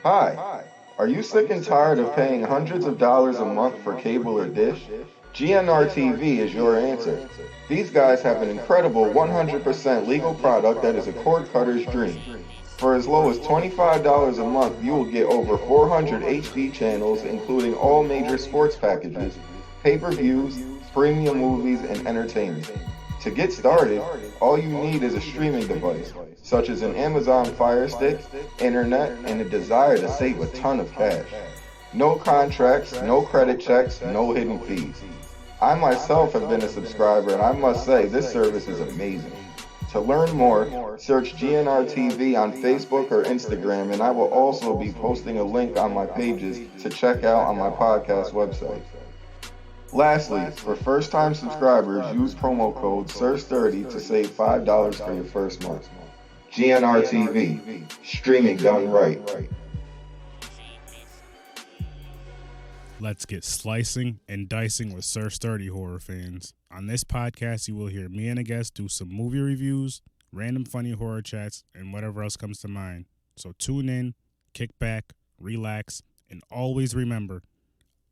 Hi, are you sick and tired of paying hundreds of dollars a month for cable or dish? GNR TV is your answer. These guys have an incredible 100% legal product that is a cord cutter's dream. For as low as $25 a month, you will get over 400 HD channels, including all major sports packages, pay-per-views, premium movies, and entertainment. To get started, all you need is a streaming device, such as an Amazon Fire Stick, internet, and a desire to save a ton of cash. No contracts, no credit checks, no hidden fees. I myself have been a subscriber, and I must say this service is amazing. To learn more, search GNR TV on Facebook or Instagram, and I will also be posting a link on my pages to check out on my podcast website. Lastly, for first-time subscribers, use promo code SIR30 to save $5 for your first month. GNR TV, streaming done right. Let's get slicing and dicing with Sir Sturdy horror fans. On this podcast, you will hear me and a guest do some movie reviews, random funny horror chats, and whatever else comes to mind. So tune in, kick back, relax, and always remember,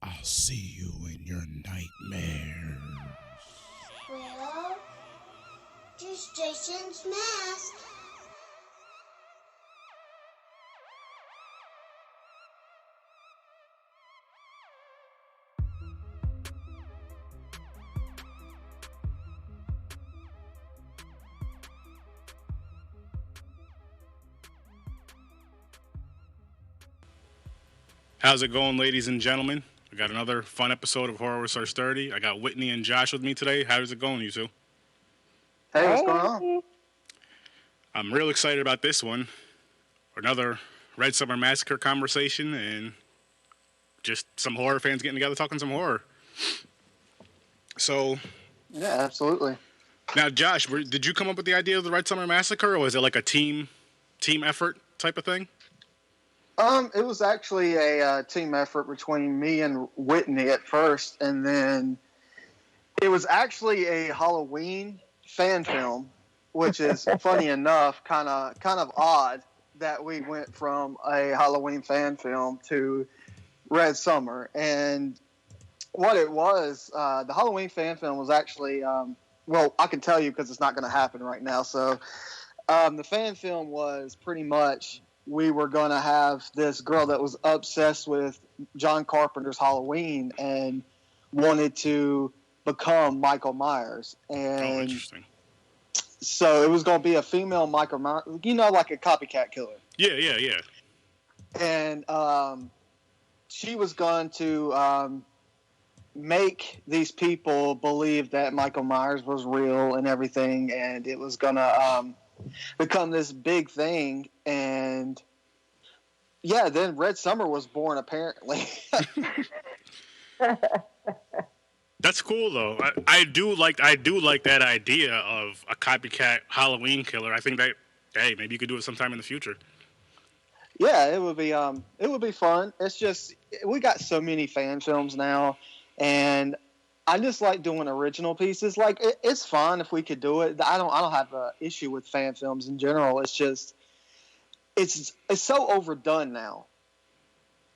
I'll see you in your nightmares. Well, just Jason's mask. How's it going, ladies and gentlemen? I got another fun episode of Horror with Sir Sturdy. I got Whitney and Josh with me today. How's it going, you two? Hey, what's going on? I'm real excited about this one. Another Red Summer Massacre conversation and just some horror fans getting together talking some horror. So, yeah, absolutely. Now, Josh, did you come up with the idea of the Red Summer Massacre, or was it like a team effort type of thing? It was actually a team effort between me and Whitney at first, and then it was actually a Halloween fan film, which is funny enough, kind of odd that we went from a Halloween fan film to Red Summer. And what it was, the Halloween fan film was actually, well, I can tell you because it's not going to happen right now. So the fan film was pretty much, we were going to have this girl that was obsessed with John Carpenter's Halloween and wanted to become Michael Myers. And interesting. So it was going to be a female Michael Myers, like a copycat killer. Yeah. And she was going to make these people believe that Michael Myers was real and everything, and it was going to become this big thing. And yeah, then Red Summer was born, apparently. That's cool though. I do like that idea of a copycat Halloween killer. I think that, hey, maybe you could do it sometime in the future. Yeah, it would be fun. It's just, we got so many fan films now, and I just like doing original pieces. Like it's fun if we could do it. I don't have an issue with fan films in general. It's just it's so overdone now.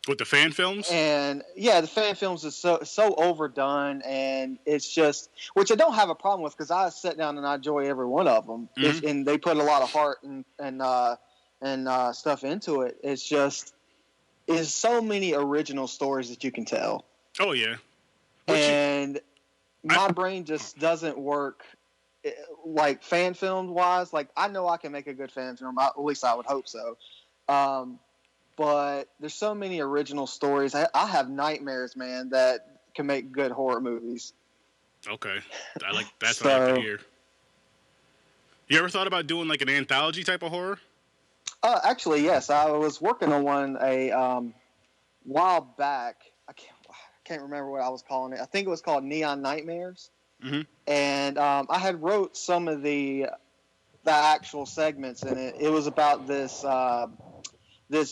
With the fan films? And yeah, the fan films is so overdone, and it's just, which I don't have a problem with because I sit down and I enjoy every one of them, mm-hmm. And they put a lot of heart and stuff into it. It's just, there's so many original stories that you can tell. Oh yeah. And my brain just doesn't work like fan film wise. Like I know I can make a good fan film. At least I would hope so. But there's so many original stories. I have nightmares, man, that can make good horror movies. Okay. I like that's what I like to hear. You ever thought about doing like an anthology type of horror? Actually, yes. I was working on one a while back. I can't remember what I was calling it. I think it was called Neon Nightmares. Mm-hmm. And I had wrote some of the actual segments in it. It was about this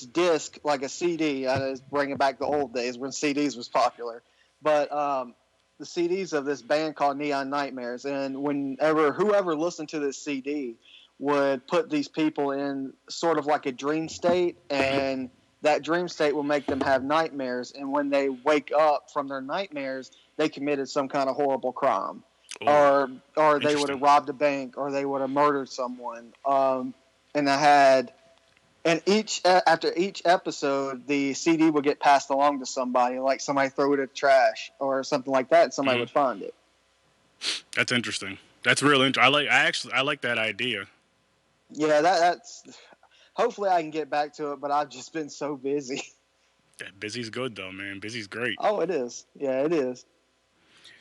disc, like a CD. I was bringing back the old days when CDs was popular. But the CDs of this band called Neon Nightmares. And whoever listened to this CD would put these people in sort of like a dream state, and that dream state will make them have nightmares, and when they wake up from their nightmares, they committed some kind of horrible crime, Ooh, or they would have robbed a bank, or they would have murdered someone. And I had, and after each episode, the CD would get passed along to somebody, like somebody throw it in the trash or something like that, and somebody would find it. That's interesting. That's real interesting. I like that idea. Yeah, that's. Hopefully, I can get back to it, but I've just been so busy. Yeah, busy's good though, man. Busy's great. Oh, it is. Yeah, it is.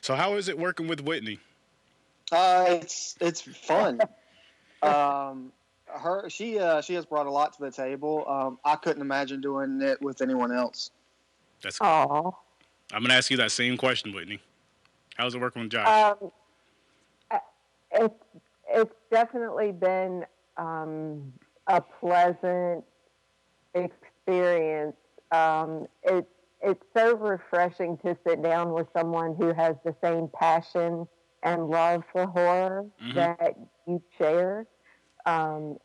So how is it working with Whitney? It's fun. She has brought a lot to the table. I couldn't imagine doing it with anyone else. That's cool. Aww. I'm gonna ask you that same question, Whitney. How's it working with Josh? It's definitely been a pleasant experience. It's so refreshing to sit down with someone who has the same passion and love for horror that you share, and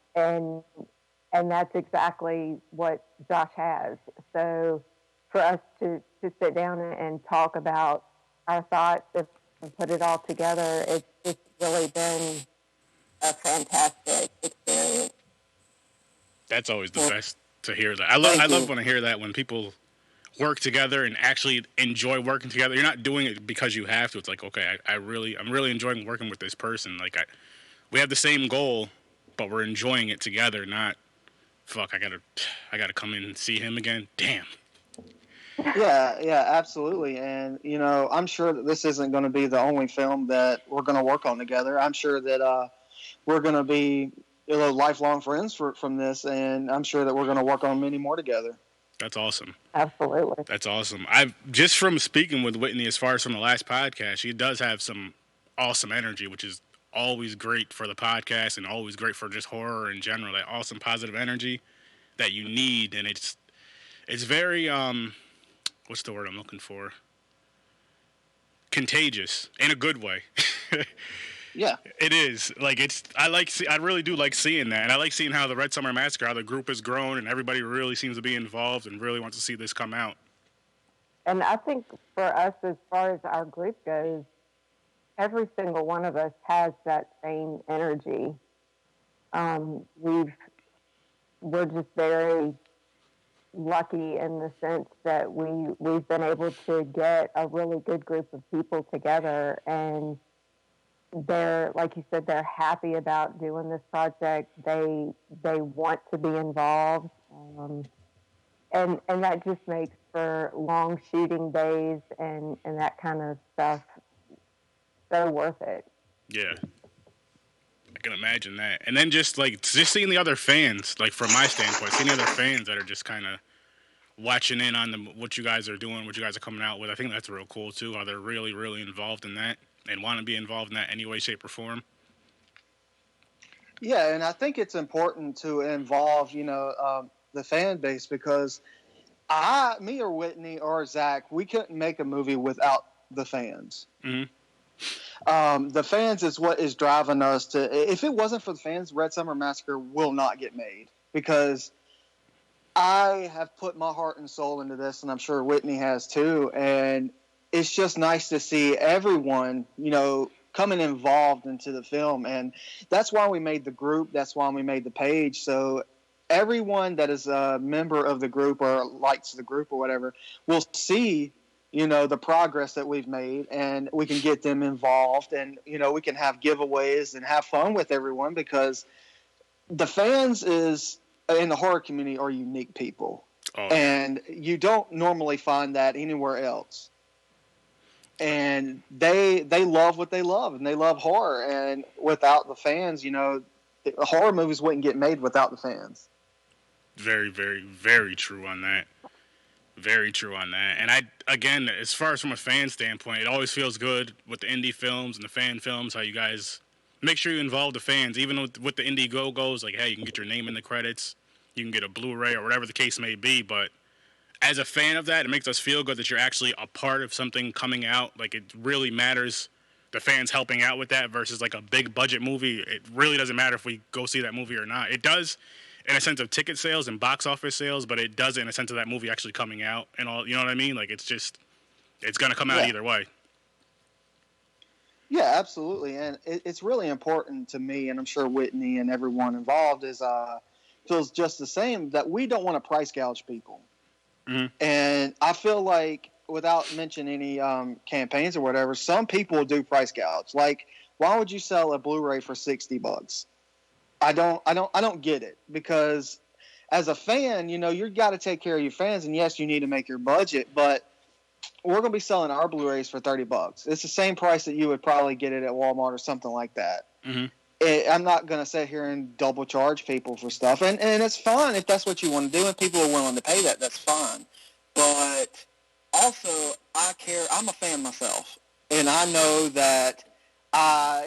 that's exactly what Josh has. So for us to sit down and talk about our thoughts and put it all together, it's just really been a fantastic experience. That's always the best to hear that. I love when I hear that, when people work together and actually enjoy working together. You're not doing it because you have to. It's like, okay, I'm really enjoying working with this person. Like we have the same goal, but we're enjoying it together. Not, fuck, I gotta come in and see him again. Damn. Yeah, absolutely. And I'm sure that this isn't going to be the only film that we're going to work on together. I'm sure that we're going to be lifelong friends from this, and I'm sure that we're going to work on many more together. That's awesome. Absolutely. That's awesome. I've just from speaking with Whitney, as far as from the last podcast, she does have some awesome energy, which is always great for the podcast and always great for just horror in general. That awesome positive energy that you need, and it's very what's the word I'm looking for? Contagious in a good way. Yeah, it is. Like I really do like seeing that, and I like seeing how the Red Summer Massacre, how the group has grown, and everybody really seems to be involved and really wants to see this come out. And I think for us, as far as our group goes, every single one of us has that same energy. We're just very lucky in the sense that we've been able to get a really good group of people together, and they're, like you said, they're happy about doing this project. They want to be involved, and that just makes for long shooting days and that kind of stuff so worth it. Yeah, I can imagine that. And then just seeing the other fans, like from my standpoint, seeing the other fans that are just kind of watching in on what you guys are doing, what you guys are coming out with. I think that's real cool too, how they're really, really involved in that and want to be involved in that any way, shape, or form. Yeah, and I think it's important to involve, the fan base, because me or Whitney or Zach, we couldn't make a movie without the fans. Mm-hmm. The fans is what is driving us to. If it wasn't for the fans, Red Summer Massacre will not get made, because I have put my heart and soul into this, and I'm sure Whitney has too. And it's just nice to see everyone, coming involved into the film. And that's why we made the group. That's why we made the page. So everyone that is a member of the group or likes the group or whatever will see, the progress that we've made, and we can get them involved, and, we can have giveaways and have fun with everyone, because the fans in the horror community are unique people. Oh. And you don't normally find that anywhere else. And they love what they love, and they love horror. And without the fans, horror movies wouldn't get made without the fans. Very, very, very true on that. Very true on that. And again, as far as from a fan standpoint, it always feels good with the indie films and the fan films, how you guys make sure you involve the fans, even with the indie go-goes, like, hey, you can get your name in the credits, you can get a Blu-ray or whatever the case may be, but as a fan of that, it makes us feel good that you're actually a part of something coming out. Like, it really matters, the fans helping out with that, versus like a big budget movie. It really doesn't matter if we go see that movie or not. It does in a sense of ticket sales and box office sales, but it does it in a sense of that movie actually coming out and all. You know what I mean? Like it's gonna come out either way. Yeah, absolutely, and it's really important to me, and I'm sure Whitney and everyone involved feels just the same, that we don't want to price gouge people. Mm-hmm. And I feel like, without mentioning any campaigns or whatever, some people do price gouge. Like, why would you sell a Blu-ray for $60? I don't get it, because as a fan, you got to take care of your fans, and yes, you need to make your budget, but we're going to be selling our Blu-rays for $30. It's the same price that you would probably get it at Walmart or something like that. Mm-hmm. I'm not going to sit here and double charge people for stuff. And it's fine if that's what you want to do and people are willing to pay that. That's fine. But also, I'm a fan myself. And I know that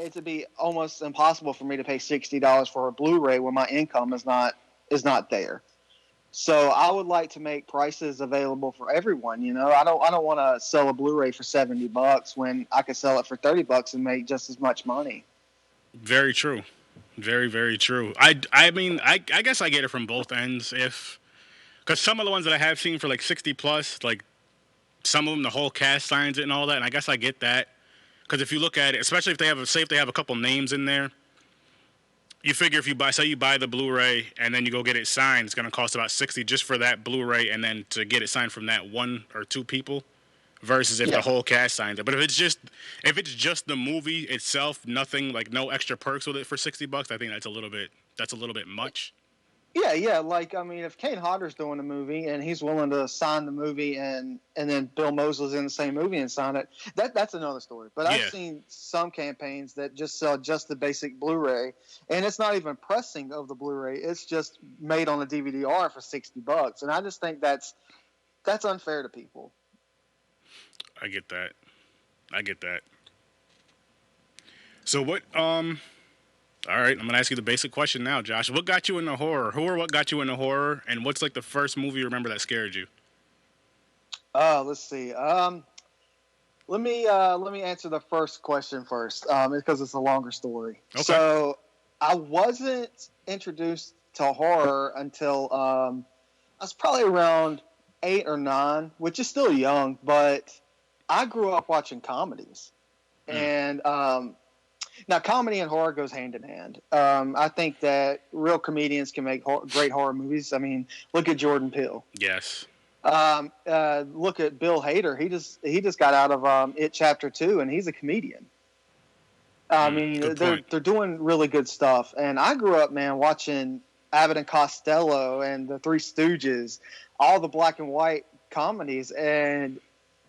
it would be almost impossible for me to pay $60 for a Blu-ray when my income is not there. So I would like to make prices available for everyone. I don't want to sell a Blu-ray for $70 when I could sell it for $30 and make just as much money. Very true. Very, very true. I mean, I guess I get it from both ends. Because some of the ones that I have seen for like 60 plus, like some of them, the whole cast signs it and all that. And I guess I get that. Because if you look at it, especially if they have a couple names in there, you figure if you buy the Blu-ray and then you go get it signed, it's going to cost about $60 just for that Blu-ray and then to get it signed from that one or two people, versus if the whole cast signs it. But if it's just the movie itself, nothing, like no extra perks with it for $60, I think that's a little bit much. Yeah. Like, I mean, if Kane Hodder's doing a movie and he's willing to sign the movie and then Bill Moseley's in the same movie and sign it, that's another story. But I've seen some campaigns that just sell just the basic Blu-ray, and it's not even pressing of the Blu-ray. It's just made on a DVD-R for $60. And I just think that's unfair to people. I get that. So what, all right, I'm going to ask you the basic question now, Josh. What got you into horror? What got you into horror? And what's like the first movie you remember that scared you? Let's see. Let me answer the first question first, because it's a longer story. Okay. So I wasn't introduced to horror until I was probably around 8 or 9, which is still young, but I grew up watching comedies. And now, comedy and horror goes hand in hand. I think that real comedians can make great horror movies. I mean, look at Jordan Peele. Yes. Look at Bill Hader. He just got out of It Chapter 2, and he's a comedian. I mean, they're doing really good stuff. And I grew up, man, watching Abbott and Costello and the Three Stooges, all the black and white comedies, and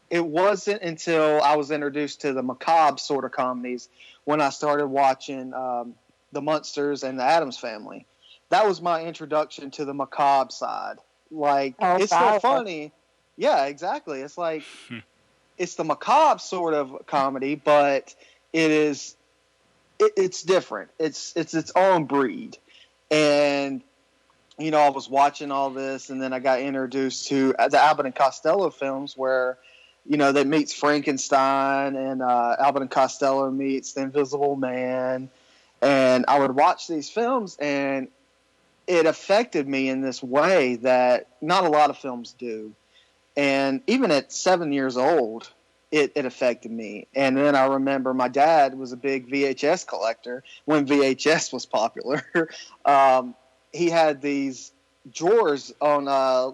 it wasn't until I was introduced to the macabre sort of comedies when I started watching the Munsters and the Addams Family. That was my introduction to the macabre side. Like, it's so funny. Yeah, exactly. It's like, it's the macabre sort of comedy, but it's different. It's its own breed. And, I was watching all this, and then I got introduced to the Abbott and Costello films where, that meets Frankenstein, and Abbott and Costello meets The Invisible Man. And I would watch these films, and it affected me in this way that not a lot of films do. And even at 7 years old, it affected me. And then I remember my dad was a big VHS collector when VHS was popular. He had these drawers on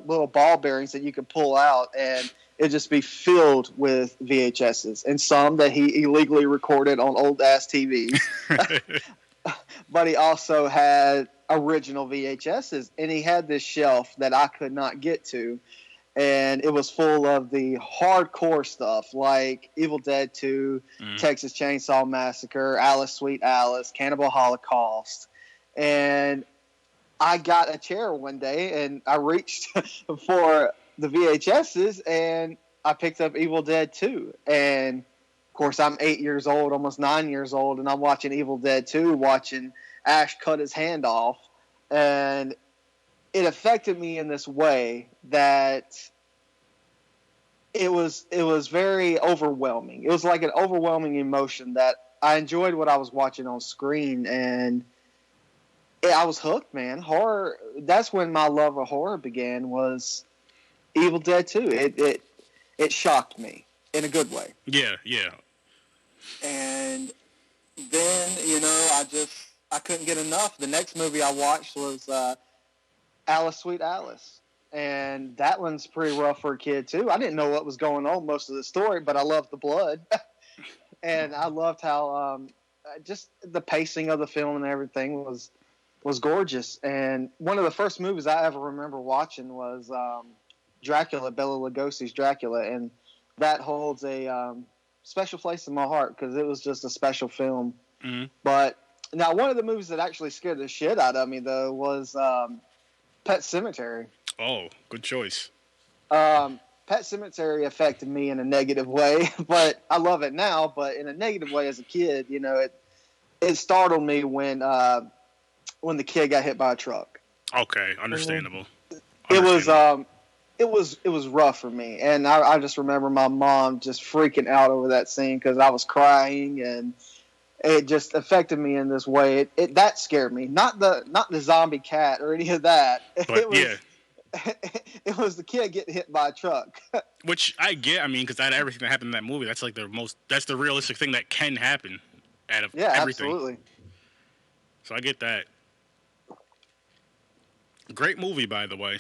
little ball bearings that you could pull out, and it'd just be filled with VHSs, and some that he illegally recorded on old ass TVs. But he also had original VHSs, and he had this shelf that I could not get to, and it was full of the hardcore stuff like Evil Dead 2, Texas Chainsaw Massacre, Alice Sweet Alice, Cannibal Holocaust. And I got a chair one day, and I reached for the VHSs, and I picked up Evil Dead 2. And, of course, I'm 8 years old, almost 9 years old, and I'm watching Evil Dead 2, watching Ash cut his hand off. And it affected me in this way that it was very overwhelming. It was like an overwhelming emotion that I enjoyed what I was watching on screen, and I was hooked, man. Horror. That's when my love of horror began. Was Evil Dead 2. It shocked me in a good way. Yeah, yeah. And then I couldn't get enough. The next movie I watched was Alice, Sweet Alice, and that one's pretty rough for a kid too. I didn't know what was going on most of the story, but I loved the blood, and I loved how just the pacing of the film and everything was gorgeous. And one of the first movies I ever remember watching was Dracula, Bela Lugosi's Dracula, and that holds a special place in my heart because it was just a special film. Mm-hmm. But now, one of the movies that actually scared the shit out of me though was Pet Sematary. Oh, good choice. Pet Sematary affected me in a negative way, but I love it now. But in a negative way, as a kid, it startled me when the kid got hit by a truck. Okay, understandable. It was rough for me, and I just remember my mom just freaking out over that scene because I was crying, and it just affected me in this way. That scared me, not the zombie cat or any of that. But it was the kid getting hit by a truck. Which I get. I mean, because out of everything that happened in that movie, that's like that's the realistic thing that can happen out of everything. Absolutely. So I get that. Great movie, by the way.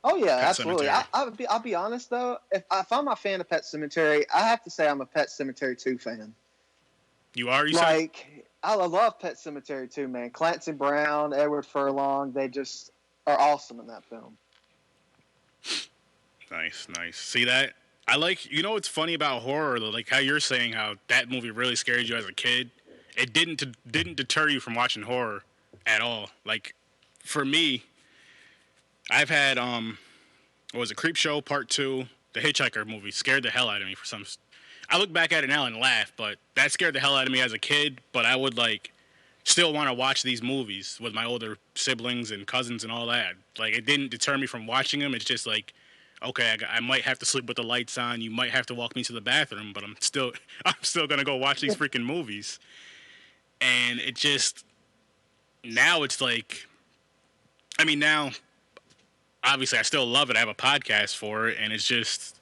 Oh yeah, Pet absolutely. Sematary. I'll be honest though, if I'm a fan of Pet Sematary, I have to say I'm a Pet Sematary 2 fan. You are? You like said? I love Pet Sematary 2, man. Clancy Brown, Edward Furlong, they just are awesome in that film. Nice. See that? I like. What's funny about horror? Like how you're saying how that movie really scared you as a kid. It didn't deter you from watching horror at all. Like for me, I've had what was it, Creepshow Part 2, the Hitchhiker movie scared the hell out of me for some. I look back at it now and laugh, but that scared the hell out of me as a kid. But I would still want to watch these movies with my older siblings and cousins and all that. Like it didn't deter me from watching them. It's just like, okay, I might have to sleep with the lights on. You might have to walk me to the bathroom, but I'm still gonna go watch these freaking movies. And it just now it's like, I mean now. Obviously, I still love it. I have a podcast for it, and it's just,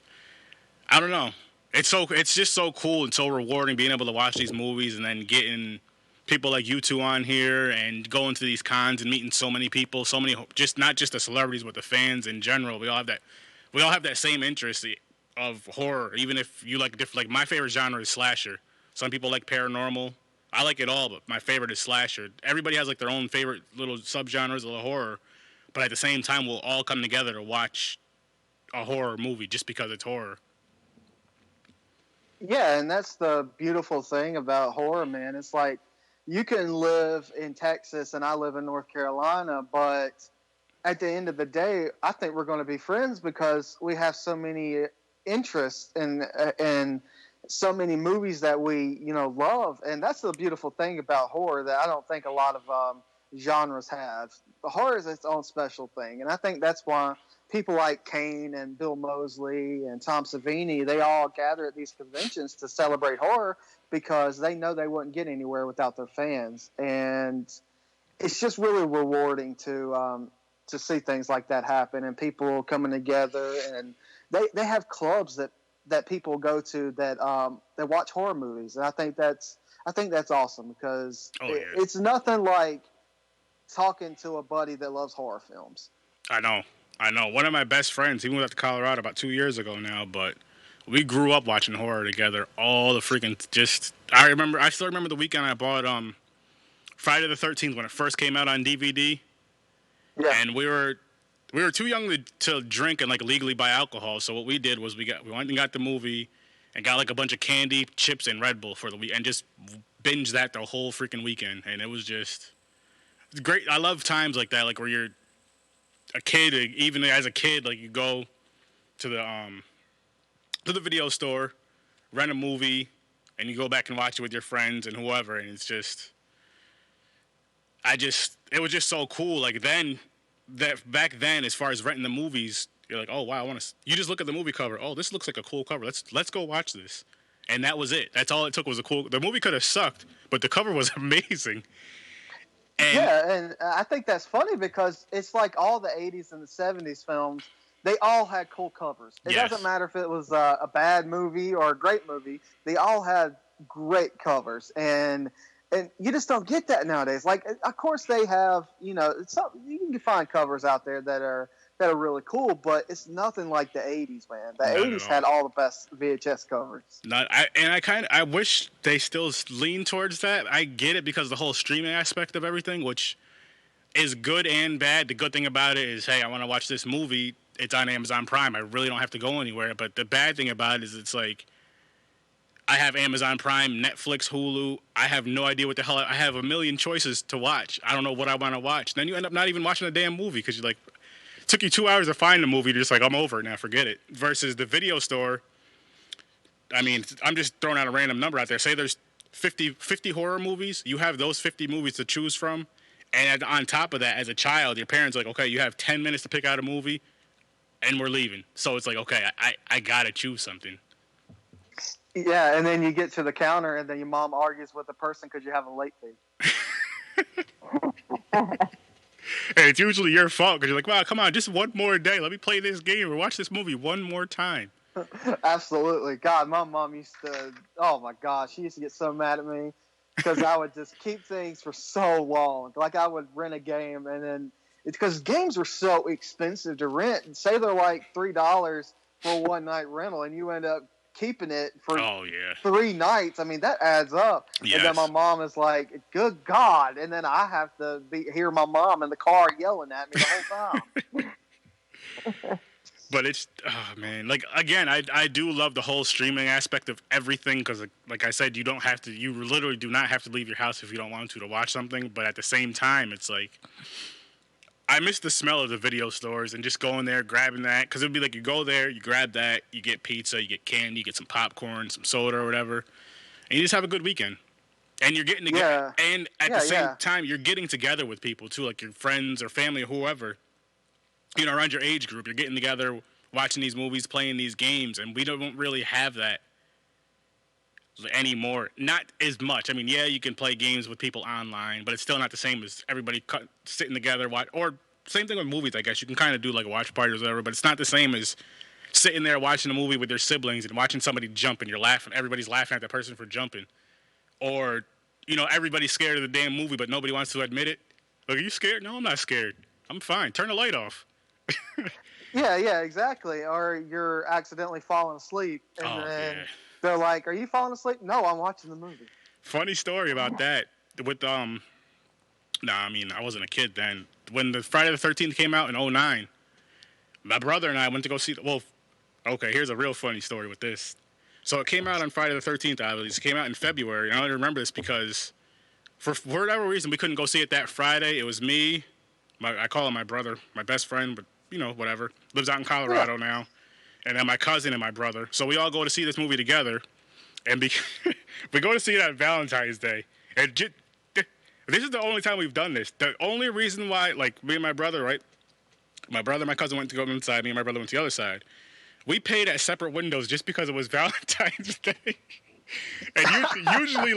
I don't know. It's just so cool and so rewarding being able to watch these movies and then getting people like you two on here and going to these cons and meeting so many people, just not just the celebrities, but the fans in general. We all have that same interest of horror, even if you like different. Like my favorite genre is slasher. Some people like paranormal. I like it all, but my favorite is slasher. Everybody has like their own favorite little subgenres of the horror. But at the same time, we'll all come together to watch a horror movie just because it's horror. Yeah, and that's the beautiful thing about horror, man. It's like you can live in Texas and I live in North Carolina, but at the end of the day, I think we're going to be friends because we have so many interests and so many movies that we love. And that's the beautiful thing about horror that I don't think a lot of genres have. The horror is its own special thing, and I think that's why people like Kane and Bill Moseley and Tom Savini, they all gather at these conventions to celebrate horror because they know they wouldn't get anywhere without their fans. And it's just really rewarding to see things like that happen and people coming together. And they have clubs that people go to that watch horror movies, and I think that's awesome because it's nothing like talking to a buddy that loves horror films. I know. One of my best friends, he moved out to Colorado about 2 years ago now, but we grew up watching horror together. All the freaking I still remember the weekend I bought Friday the 13th when it first came out on DVD. Yeah. And we were too young to drink and legally buy alcohol. So what we did was we went and got the movie and got a bunch of candy, chips, and Red Bull for the week and just binged that the whole freaking weekend. And it was just great. I love times like that, where you're a kid, even as a kid, you go to the video store, rent a movie, and you go back and watch it with your friends and whoever, and it's just, it was just so cool. Back then, as far as renting the movies, you're like, oh wow, you just look at the movie cover. Oh, this looks like a cool cover. Let's go watch this, and that was it. That's all it took was the movie could have sucked, but the cover was amazing. And I think that's funny because it's like all the 80s and the 70s films, they all had cool covers. It doesn't matter if it was a bad movie or a great movie. They all had great covers. And you just don't get that nowadays. Like, of course they have, you can find covers out there that are really cool, but it's nothing like the 80s, man. The 80s had all the best VHS covers. I wish they still lean towards that. I get it because the whole streaming aspect of everything, which is good and bad. The good thing about it is, hey, I want to watch this movie. It's on Amazon Prime. I really don't have to go anywhere. But the bad thing about it is it's like I have Amazon Prime, Netflix, Hulu. I have no idea what the hell. I have a million choices to watch. I don't know what I want to watch. Then you end up not even watching a damn movie because you're like, it took you 2 hours to find the movie. You're just like, I'm over it now. Forget it. Versus the video store. I mean, I'm just throwing out a random number out there. Say there's 50 horror movies. You have those 50 movies to choose from. And on top of that, as a child, your parents are like, okay, you have 10 minutes to pick out a movie, and we're leaving. So it's like, okay, I got to choose something. Yeah, and then you get to the counter, and then your mom argues with the person because you have a late fee. And it's usually your fault because you're like, wow, come on, just one more day. Let me play this game or watch this movie one more time. Absolutely. God, my mom used to, oh my gosh, she used to get so mad at me because I would just keep things for so long. Like I would rent a game and then, it's because games were so expensive to rent. And say they're like $3 for a one night rental and you end up keeping it for 3 nights. I mean, that adds up. Yes. And then my mom is like, good God. And then I have to hear my mom in the car yelling at me the whole time. But it's, oh man, like again, I do love the whole streaming aspect of everything because, like I said, you literally do not have to leave your house if you don't want to watch something. But at the same time, it's like, I miss the smell of the video stores and just going there, grabbing that. Because it would be like you go there, you grab that, you get pizza, you get candy, you get some popcorn, some soda or whatever. And you just have a good weekend. And you're getting together. Yeah. And at the same time, you're getting together with people too, like your friends or family or whoever. You know, around your age group, you're getting together, watching these movies, playing these games, and we don't really have that anymore. Not as much. I mean, yeah, you can play games with people online, but it's still not the same as everybody sitting together, or same thing with movies, I guess. You can kind of do like a watch party or whatever, but it's not the same as sitting there watching a movie with your siblings and watching somebody jump and you're laughing. Everybody's laughing at that person for jumping. Or, you know, everybody's scared of the damn movie, but nobody wants to admit it. Like, are you scared? No, I'm not scared. I'm fine. Turn the light off. Yeah, exactly. Or you're accidentally falling asleep, and then they're like, "Are you falling asleep?" No, I'm watching the movie. Funny story about that. With I wasn't a kid then. When the Friday the 13th came out in 2009, my brother and I went to go see. Here's a real funny story with this. So it came out on Friday the 13th. It came out in February, and I only remember this because for whatever reason we couldn't go see it that Friday. It was me. I call him my brother, my best friend, but you know, whatever. Lives out in Colorado now. And then my cousin and my brother. So we all go to see this movie together. And we go to see it on Valentine's Day. And this is the only time we've done this. The only reason why, like, me and my brother, right? My brother and my cousin went to go inside. Me and my brother went to the other side. We paid at separate windows just because it was Valentine's Day. And usually,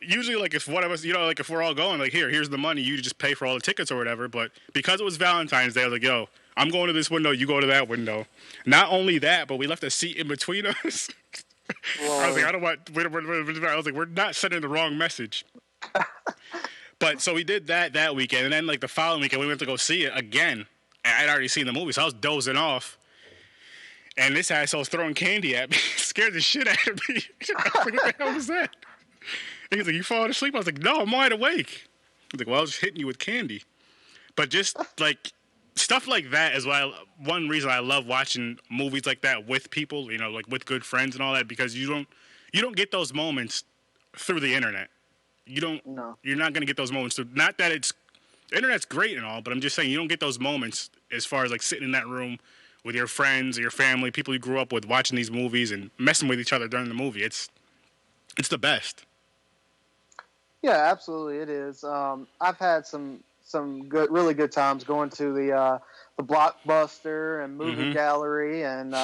if one of us, you know, like if we're all going, like, here's the money, you just pay for all the tickets or whatever. But because it was Valentine's Day, I was like, yo, I'm going to this window, you go to that window. Not only that, but we left a seat in between us. I was like, we're not sending the wrong message. But so we did that weekend, and then like the following weekend, we went to go see it again. And I'd already seen the movie, so I was dozing off. And this asshole was throwing candy at me. Scared the shit out of me. I was like, what the hell was that? And he's like, you falling asleep? I was like, no, I'm wide awake. He's like, well, I was just hitting you with candy. But just, like, stuff like that is why one reason I love watching movies like that with people, you know, like with good friends and all that, because you don't get those moments through the internet. You're not going to get those moments through, not that the internet's great and all, but I'm just saying you don't get those moments as far as, like, sitting in that room with your friends or your family, people you grew up with, watching these movies and messing with each other during the movie. It's the best. Yeah, absolutely, it is. I've had some really good times going to the Blockbuster and movie gallery, and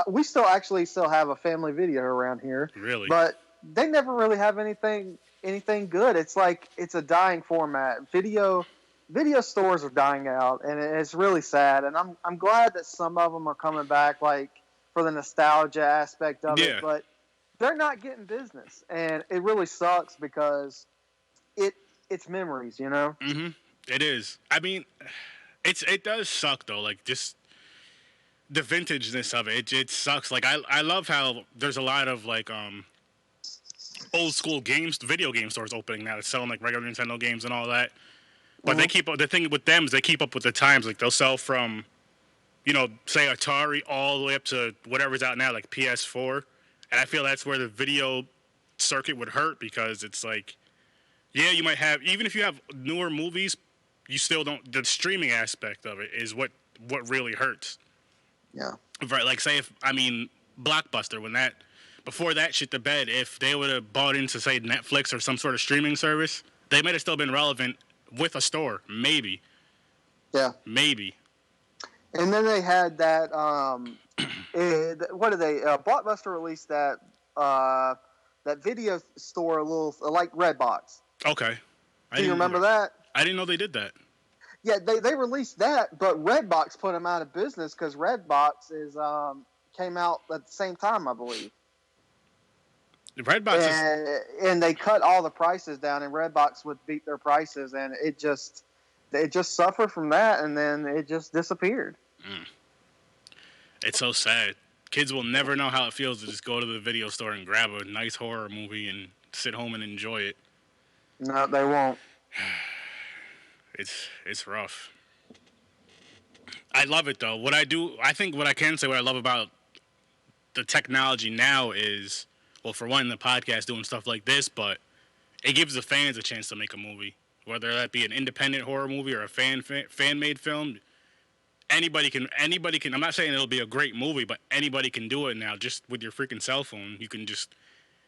we still have a family video around here. Really? But they never really have anything anything good. It's like it's a dying format. Video stores are dying out, and it's really sad. And I'm glad that some of them are coming back, like for the nostalgia aspect of it. But they're not getting business, and it really sucks because it's memories, you know. Mm-hmm. It is. I mean, it does suck though. Like just the vintageness of it. It sucks. Like I love how there's a lot of like old school video game stores opening now that's selling like regular Nintendo games and all that. But they keep up. The thing with them is they keep up with the times. Like they'll sell from, say Atari all the way up to whatever's out now, like PS4. And I feel that's where the video circuit would hurt because it's like, yeah, you might have, even if you have newer movies, you still don't. The streaming aspect of it is what really hurts. Yeah. Right. Like Blockbuster before that shit to bed, if they would have bought into say Netflix or some sort of streaming service, they might have still been relevant with a store, maybe. Yeah. Maybe. And then they had that. What did they? Blockbuster released that video store, a little like Redbox. Okay. Do you remember that? I didn't know they did that. Yeah, they released that, but Redbox put them out of business because Redbox came out at the same time, I believe. And they cut all the prices down, and Redbox would beat their prices, and it just suffered from that, and then it just disappeared. It's so sad. Kids will never know how it feels to just go to the video store and grab a nice horror movie and sit home and enjoy it. No, they won't. It's rough. I love it though. What I can say what I love about the technology now is, well, for one, the podcast doing stuff like this, but it gives the fans a chance to make a movie, whether that be an independent horror movie or a fan-made film. Anybody can. I'm not saying it'll be a great movie, but anybody can do it now. Just with your freaking cell phone, you can just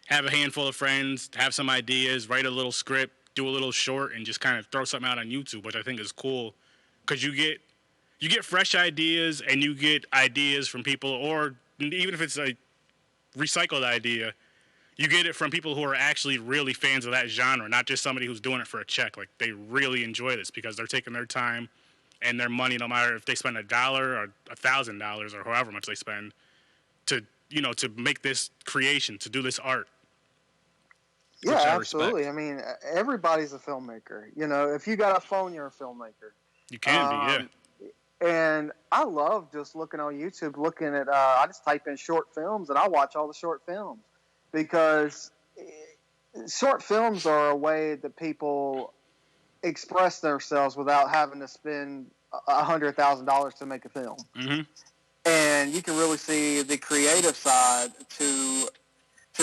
have a handful of friends, have some ideas, write a little script, do a little short, and just kind of throw something out on YouTube, which I think is cool, because you get fresh ideas and you get ideas from people, or even if it's a recycled idea, you get it from people who are actually really fans of that genre, not just somebody who's doing it for a check. Like they really enjoy this because they're taking their time and their money, no matter if they spend $1 or $1,000 or however much they spend, to make this creation, to do this art. Yeah, absolutely. I mean, everybody's a filmmaker. If you got a phone, you're a filmmaker. You can be, yeah. And I love just looking on YouTube, looking at, I just type in short films and I watch all the short films, because short films are a way that people express themselves without having to spend $100,000 to make a film. Mm-hmm. And you can really see the creative side to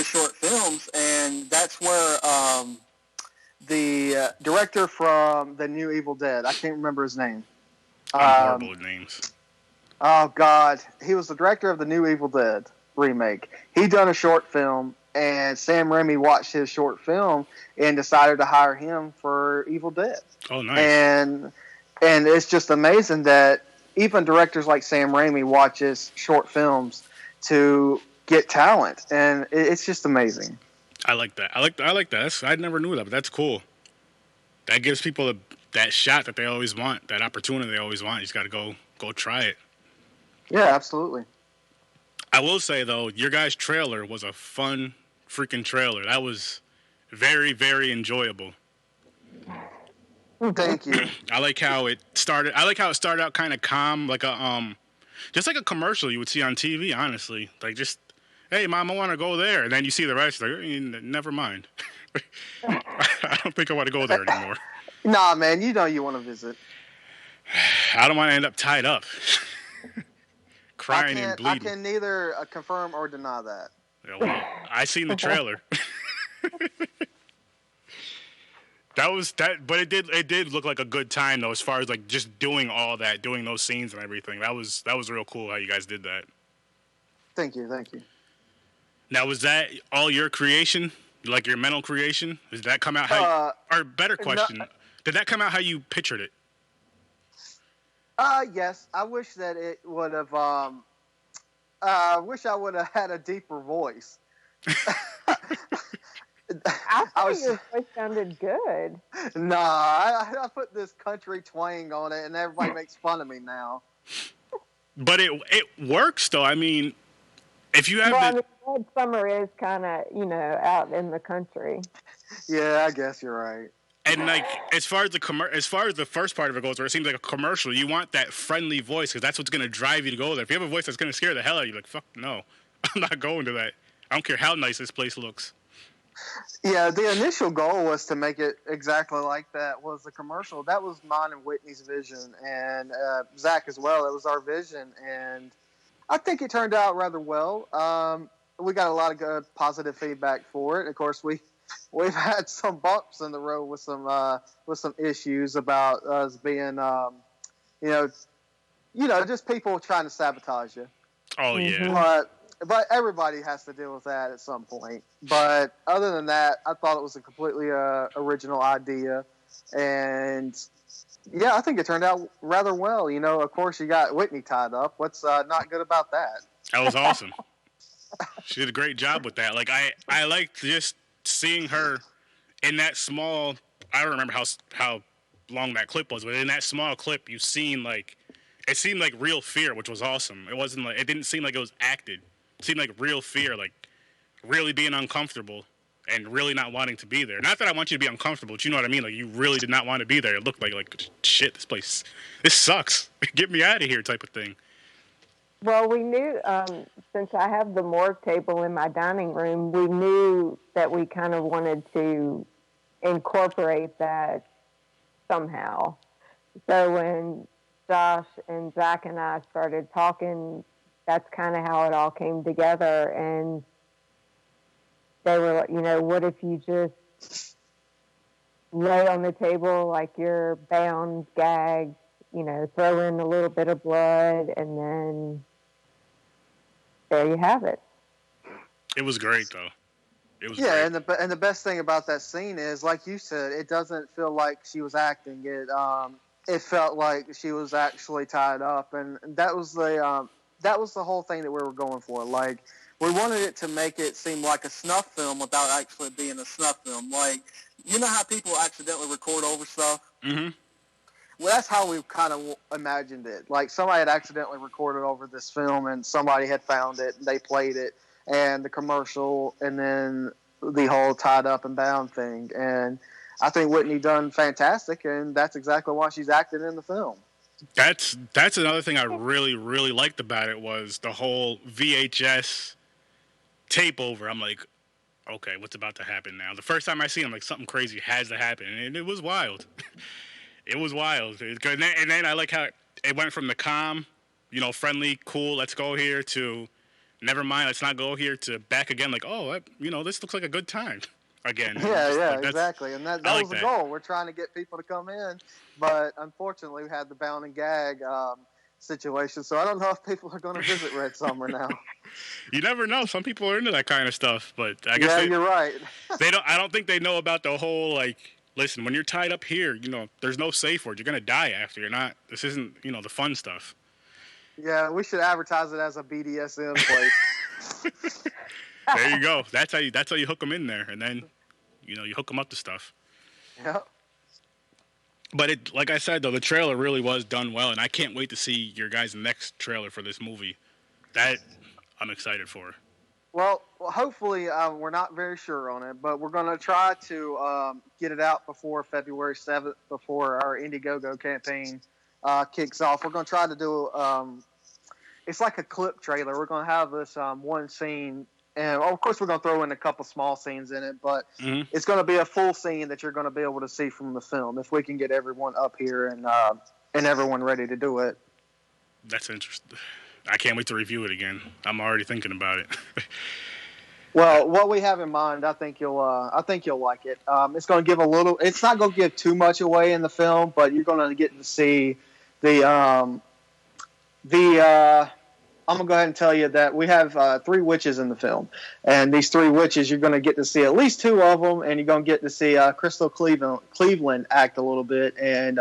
short films, and that's where the director from the new Evil Dead, I can't remember his name. I'm horrible with names. Oh God, he was the director of the new Evil Dead remake. He done a short film, and Sam Raimi watched his short film and decided to hire him for Evil Dead. Oh, nice. And it's just amazing that even directors like Sam Raimi watches short films to get talent, and it's just amazing. I like that. I like that. I never knew that, but that's cool. That gives people that shot that they always want, that opportunity they always want. You just got to go try it. Yeah, absolutely. I will say though, your guys' trailer was a fun freaking trailer. That was very, very enjoyable. Thank you. I like how it started out kind of calm, like just like a commercial you would see on TV. Honestly, like just, hey, Mom, I want to go there, and then you see the rest. Like, never mind. I don't think I want to go there anymore. Nah, man, you want to visit. I don't want to end up tied up, crying and bleeding. I can neither confirm or deny that. Yeah, well, I seen the trailer. But it did look like a good time though, as far as like just doing all that, doing those scenes and everything. That was real cool how you guys did that. Thank you. Now, was that all your creation, like your mental creation? Did that come out how? Or better question, did that come out how you pictured it? Yes. I wish that it would have. I wish I would have had a deeper voice. I thought your voice sounded good. Nah, I put this country twang on it, and everybody makes fun of me now. But it works though. I mean, if you have Red Summer is kind of, out in the country. Yeah, I guess you're right. And like as far as the first part of it goes, where it seems like a commercial, you want that friendly voice because that's what's gonna drive you to go there. If you have a voice that's gonna scare the hell out of you, like fuck no, I'm not going to that. I don't care how nice this place looks. Yeah, the initial goal was to make it exactly like that. Was the commercial that was mine and Whitney's vision, and Zach as well. It was our vision, and I think it turned out rather well. We got a lot of good positive feedback for it. Of course, we've had some bumps in the road with some issues about us being, just people trying to sabotage you. Oh yeah. But everybody has to deal with that at some point. But other than that, I thought it was a completely original idea, and yeah, I think it turned out rather well. Of course, you got Whitney tied up. What's not good about that? That was awesome. She did a great job with that. Like I liked just seeing her in that small. I don't remember how long that clip was, but in that small clip, you've seen like it seemed like real fear, which was awesome. It didn't seem like it was acted. It seemed like real fear, like really being uncomfortable and really not wanting to be there. Not that I want you to be uncomfortable, but you know what I mean. Like you really did not want to be there. It looked like shit. This sucks. Get me out of here, type of thing. Well, we knew, since I have the morgue table in my dining room, we knew that we kind of wanted to incorporate that somehow. So when Josh and Zach and I started talking, that's kind of how it all came together. And they were like, what if you just lay on the table like you're bound, gagged, throw in a little bit of blood, and then there you have it. It was great, though. It was great. And the best thing about that scene is, like you said, it doesn't feel like she was acting. It felt like she was actually tied up, and that was the whole thing that we were going for. Like, we wanted it to make it seem like a snuff film without actually being a snuff film. Like, you know how people accidentally record over stuff? Mm-hmm. Well, that's how we kind of imagined it. Like, somebody had accidentally recorded over this film, and somebody had found it, and they played it, and the commercial, and then the whole tied up and bound thing. And I think Whitney done fantastic, and that's exactly why she's acting in the film. That's another thing I really, really liked about it was the whole VHS tape over. I'm like, okay, what's about to happen now? The first time I seen it, I'm like, something crazy has to happen, and it was wild. It was wild. And then I like how it went from the calm, friendly, cool, let's go here, to never mind, let's not go here, to back again, like, oh, this looks like a good time again. Yeah, exactly. And that was the goal. We're trying to get people to come in, but unfortunately we had the bound and gag situation, so I don't know if people are going to visit Red Summer now. You never know. Some people are into that kind of stuff, but I guess you're right. I don't think they know about the whole, like, listen, when you're tied up here, there's no safe word. You're going to die after. This isn't, the fun stuff. Yeah, we should advertise it as a BDSM place. There you go. That's how you hook them in there. And then, you hook them up to stuff. Yeah. But like I said, though, the trailer really was done well. And I can't wait to see your guys' next trailer for this movie. That I'm excited for. Well, hopefully, we're not very sure on it, but we're going to try to get it out before February 7th, before our Indiegogo campaign kicks off. We're going to try to do, it's like a clip trailer. We're going to have this one scene, and of course we're going to throw in a couple small scenes in it, but it's going to be a full scene that you're going to be able to see from the film if we can get everyone up here and everyone ready to do it. That's interesting. I can't wait to review it again. I'm already thinking about it. Well, what we have in mind, I think you'll like it. It's going to give it's not going to give too much away in the film, but you're going to get to see I'm going to go ahead and tell you that we have 3 witches in the film, and these 3 witches, you're going to get to see at least 2 of them, and you're going to get to see Crystal Cleveland act a little bit, and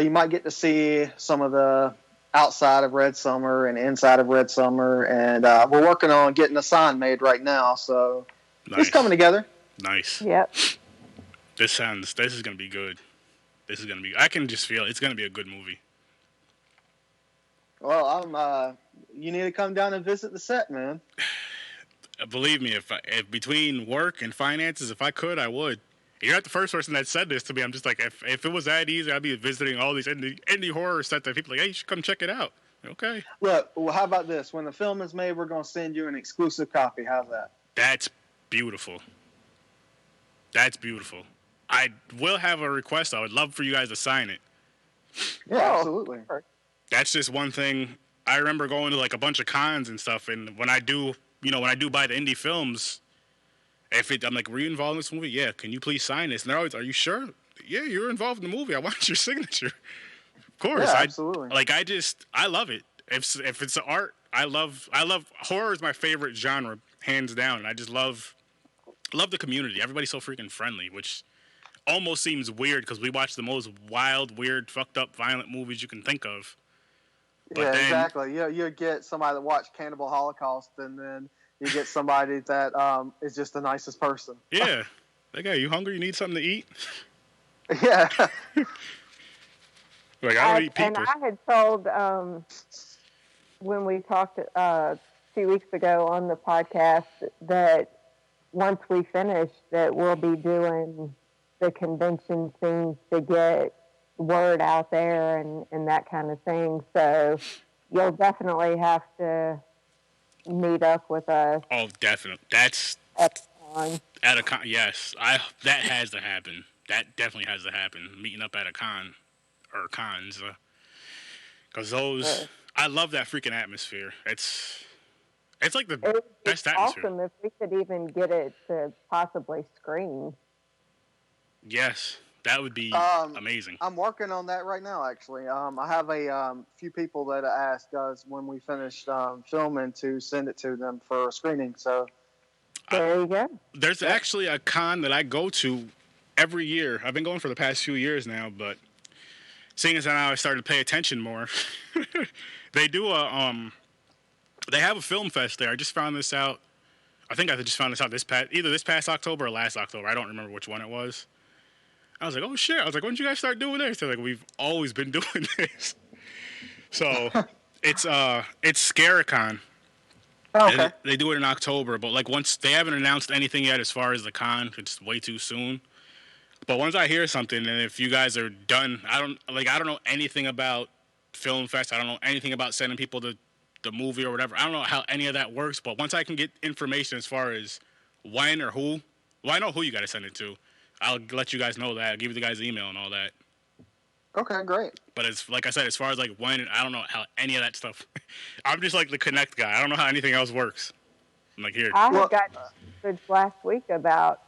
you might get to see some of the outside of Red Summer and inside of Red Summer, and we're working on getting a sign made right now, so Nice. It's coming together. Nice. Yep. This is gonna be good. I can just feel it's gonna be a good movie. Well, you need to come down and visit the set, man. Believe me, if between work and finances, if I could, I would. You're not the first person that said this to me. I'm just like, if it was that easy, I'd be visiting all these indie horror sets that people are like, hey, you should come check it out. Okay. Look, well, how about this? When the film is made, we're going to send you an exclusive copy. How's that? That's beautiful. That's beautiful. I will have a request. I would love for you guys to sign it. Yeah, absolutely. That's just one thing. I remember going to like a bunch of cons and stuff, and when I do buy the indie films, I'm like, were you involved in this movie? Yeah. Can you please sign this? And they're always, are you sure? Yeah, you're involved in the movie. I want your signature. Of course. Yeah, absolutely. I love it. If it's art, I love horror is my favorite genre, hands down. And I just love the community. Everybody's so freaking friendly, which almost seems weird because we watch the most wild, weird, fucked up, violent movies you can think of. But yeah, then, exactly. You get somebody that watched Cannibal Holocaust, and then you get somebody that is just the nicest person. Yeah. Like, hey, you hungry? You need something to eat? Yeah. Like, I don't eat people. And I had told, when we talked 2 weeks ago on the podcast, that once we finish, that we'll be doing the convention scenes to get word out there and that kind of thing. So you'll definitely have to meet up with us. Oh, definitely. That's at a con. Yes, that has to happen. That definitely has to happen. Meeting up at a con or cons, because those I love that freaking atmosphere. It's like the best atmosphere. Awesome if we could even get it to possibly screen. Yes, that would be amazing. I'm working on that right now, actually. I have a few people that asked us when we finished filming to send it to them for a screening. So there you go. There's actually a con that I go to every year. I've been going for the past few years now, but seeing as now I started to pay attention more, they do they have a film fest there. I just found this out. I think I just found this out either this past October or last October. I don't remember which one it was. I was like, oh shit. I was like, when did you guys start doing this? They're like, we've always been doing this. So it's Scaricon. Oh, okay. And they do it in October, but like once they haven't announced anything yet as far as the con, it's way too soon. But once I hear something, and if you guys are done, I don't know anything about Film Fest. I don't know anything about sending people to the movie or whatever. I don't know how any of that works. But once I can get information as far as when or who, well, I know who you got to send it to. I'll let you guys know that. I'll give you the guys' email and all that. Okay, great. But it's like I said, as far as like when, I don't know how any of that stuff. I'm just like the connect guy. I don't know how anything else works. I'm like, here. I got message last week about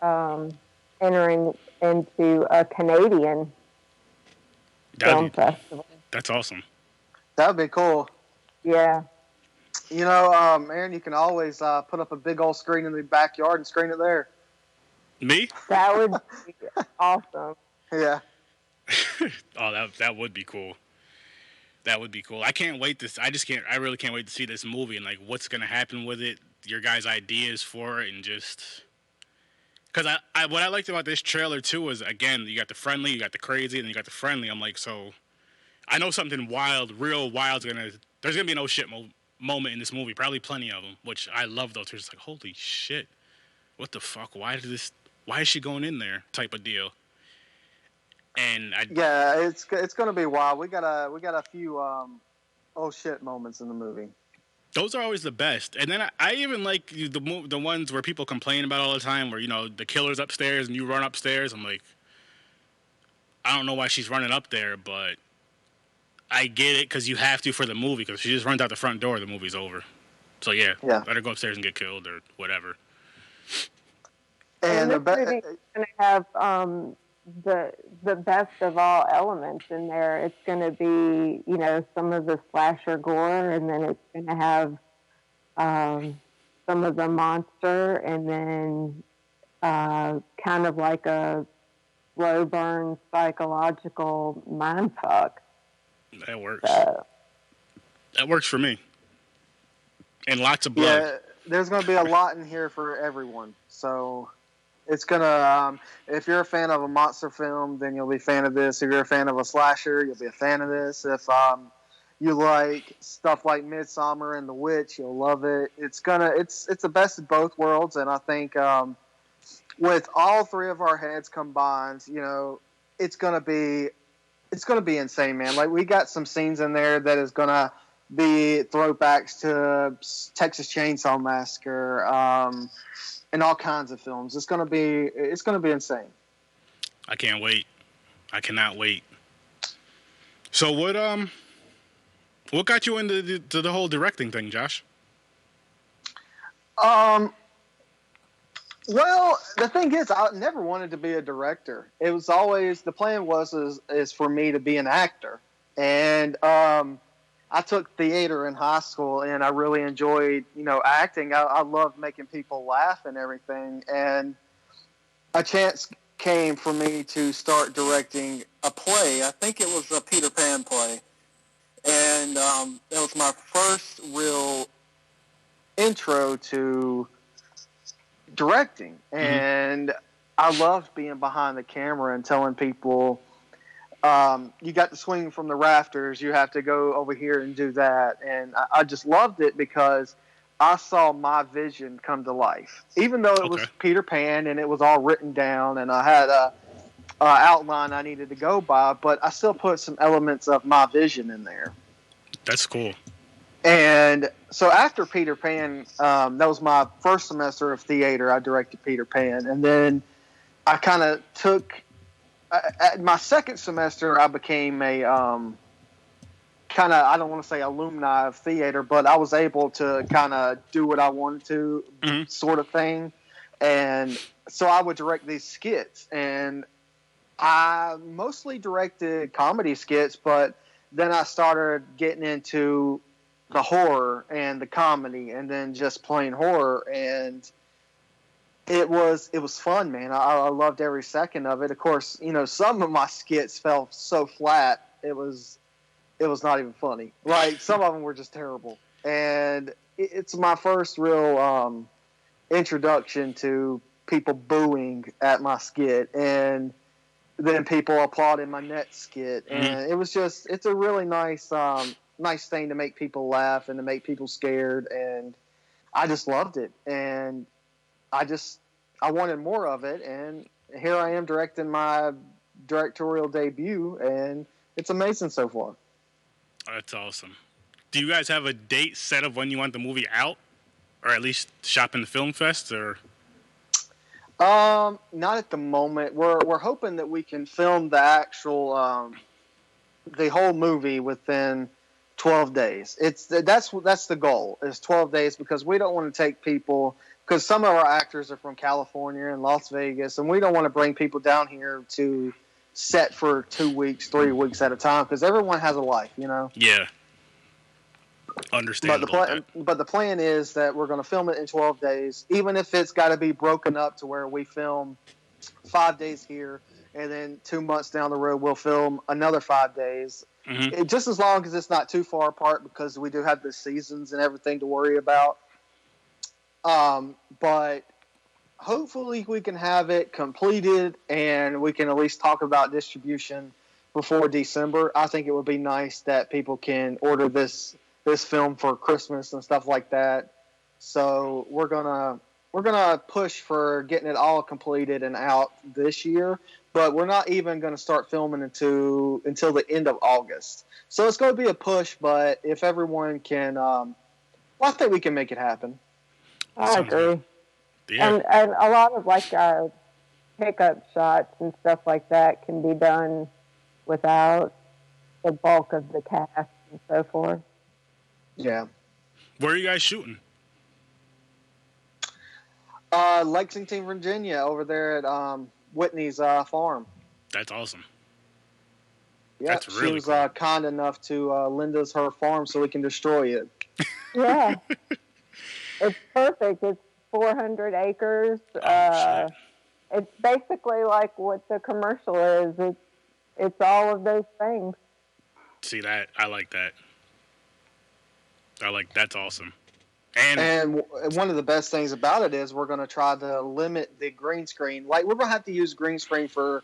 entering into a Canadian film festival. That's awesome. That would be cool. Yeah. You know, Aaron, you can always put up a big old screen in the backyard and screen it there. Me? That would be awesome. Yeah. Oh, that would be cool. That would be cool. I really can't wait to see this movie and like what's gonna happen with it. Your guys' ideas for it, and just because what I liked about this trailer too is, again, you got the friendly, you got the crazy, and you got the friendly. I'm like, so I know something wild, real wild's there's gonna be no shit moment in this movie. Probably plenty of them, which I love those. It's like, holy shit, what the fuck? Why is she going in there? Type of deal. And it's gonna be wild. We got a few oh shit moments in the movie. Those are always the best. And then I even like the ones where people complain about all the time, where the killer's upstairs and you run upstairs. I'm like, I don't know why she's running up there, but I get it because you have to for the movie. Because she just runs out the front door, the movie's over. So yeah, let her go upstairs and get killed or whatever. And this movie's gonna have the best of all elements in there. It's going to be, some of the slasher gore, and then it's going to have some of the monster, and then kind of like a slow burn psychological mindfuck. That works. That works for me. And lots of blood. there's gonna be a lot in here for everyone. So it's gonna. If you're a fan of a monster film, then you'll be a fan of this. If you're a fan of a slasher, you'll be a fan of this. If you like stuff like Midsummer and The Witch, you'll love it. It's the best of both worlds, and I think with all three of our heads combined, it's gonna be insane, man. Like, we got some scenes in there that is gonna be throwbacks to Texas Chainsaw Massacre, and all kinds of films. It's gonna be insane. I can't wait. I cannot wait. So what got you into the whole directing thing, Josh? Well, the thing is, I never wanted to be a director. It was always, the plan is for me to be an actor. And I took theater in high school, and I really enjoyed, acting. I loved making people laugh and everything. And a chance came for me to start directing a play. I think it was a Peter Pan play. And that was my first real intro to directing. And I loved being behind the camera and telling people, you got to swing from the rafters, you have to go over here and do that. And I just loved it because I saw my vision come to life. Even though it was Peter Pan and it was all written down and I had a outline I needed to go by, but I still put some elements of my vision in there. That's cool. And so after Peter Pan, that was my first semester of theater. I directed Peter Pan. And then I kind of took, at my second semester, I became a kind of, I don't want to say alumni of theater, but I was able to kind of do what I wanted to, sort of thing. And so I would direct these skits. And I mostly directed comedy skits, but then I started getting into the horror and the comedy and then just plain horror. And it was fun, man. I loved every second of it. Of course, some of my skits fell so flat, it was not even funny. Like, some of them were just terrible. And it's my first real introduction to people booing at my skit, and then people applauding my next skit. And it was just, it's a really nice thing to make people laugh and to make people scared. And I just loved it. And I wanted more of it. And here I am directing my directorial debut, and it's amazing so far. That's awesome. Do you guys have a date set of when you want the movie out, or at least shop in the film fest, or? Not at the moment. We're hoping that we can film the actual the whole movie within 12 days. That's the goal, is 12 days, because we don't want to take people, because some of our actors are from California and Las Vegas, and we don't want to bring people down here to set for 2 weeks, 3 weeks at a time, because everyone has a life, Yeah. Understandable. But the plan is that we're going to film it in 12 days, even if it's got to be broken up to where we film 5 days here, and then 2 months down the road we'll film another 5 days. Just as long as it's not too far apart, because we do have the seasons and everything to worry about. But hopefully we can have it completed and we can at least talk about distribution before December. I think it would be nice that people can order this film for Christmas and stuff like that. So we're gonna push for getting it all completed and out this year, but we're not even gonna start filming until the end of August. So it's gonna be a push, but if everyone can, I think we can make it happen. I agree. Yeah. And a lot of pickup shots and stuff like that can be done without the bulk of the cast and so forth. Yeah. Where are you guys shooting? Lexington, Virginia, over there at Whitney's farm. That's awesome. Yeah, that's really she was cool. Kind enough to lend us her farm so we can destroy it. Yeah. It's perfect. It's 400 acres. It's basically like what the commercial is. It's all of those things. See that? I like that. That's awesome. And one of the best things about it is we're going to try to limit the green screen. Like, we're going to have to use green screen for.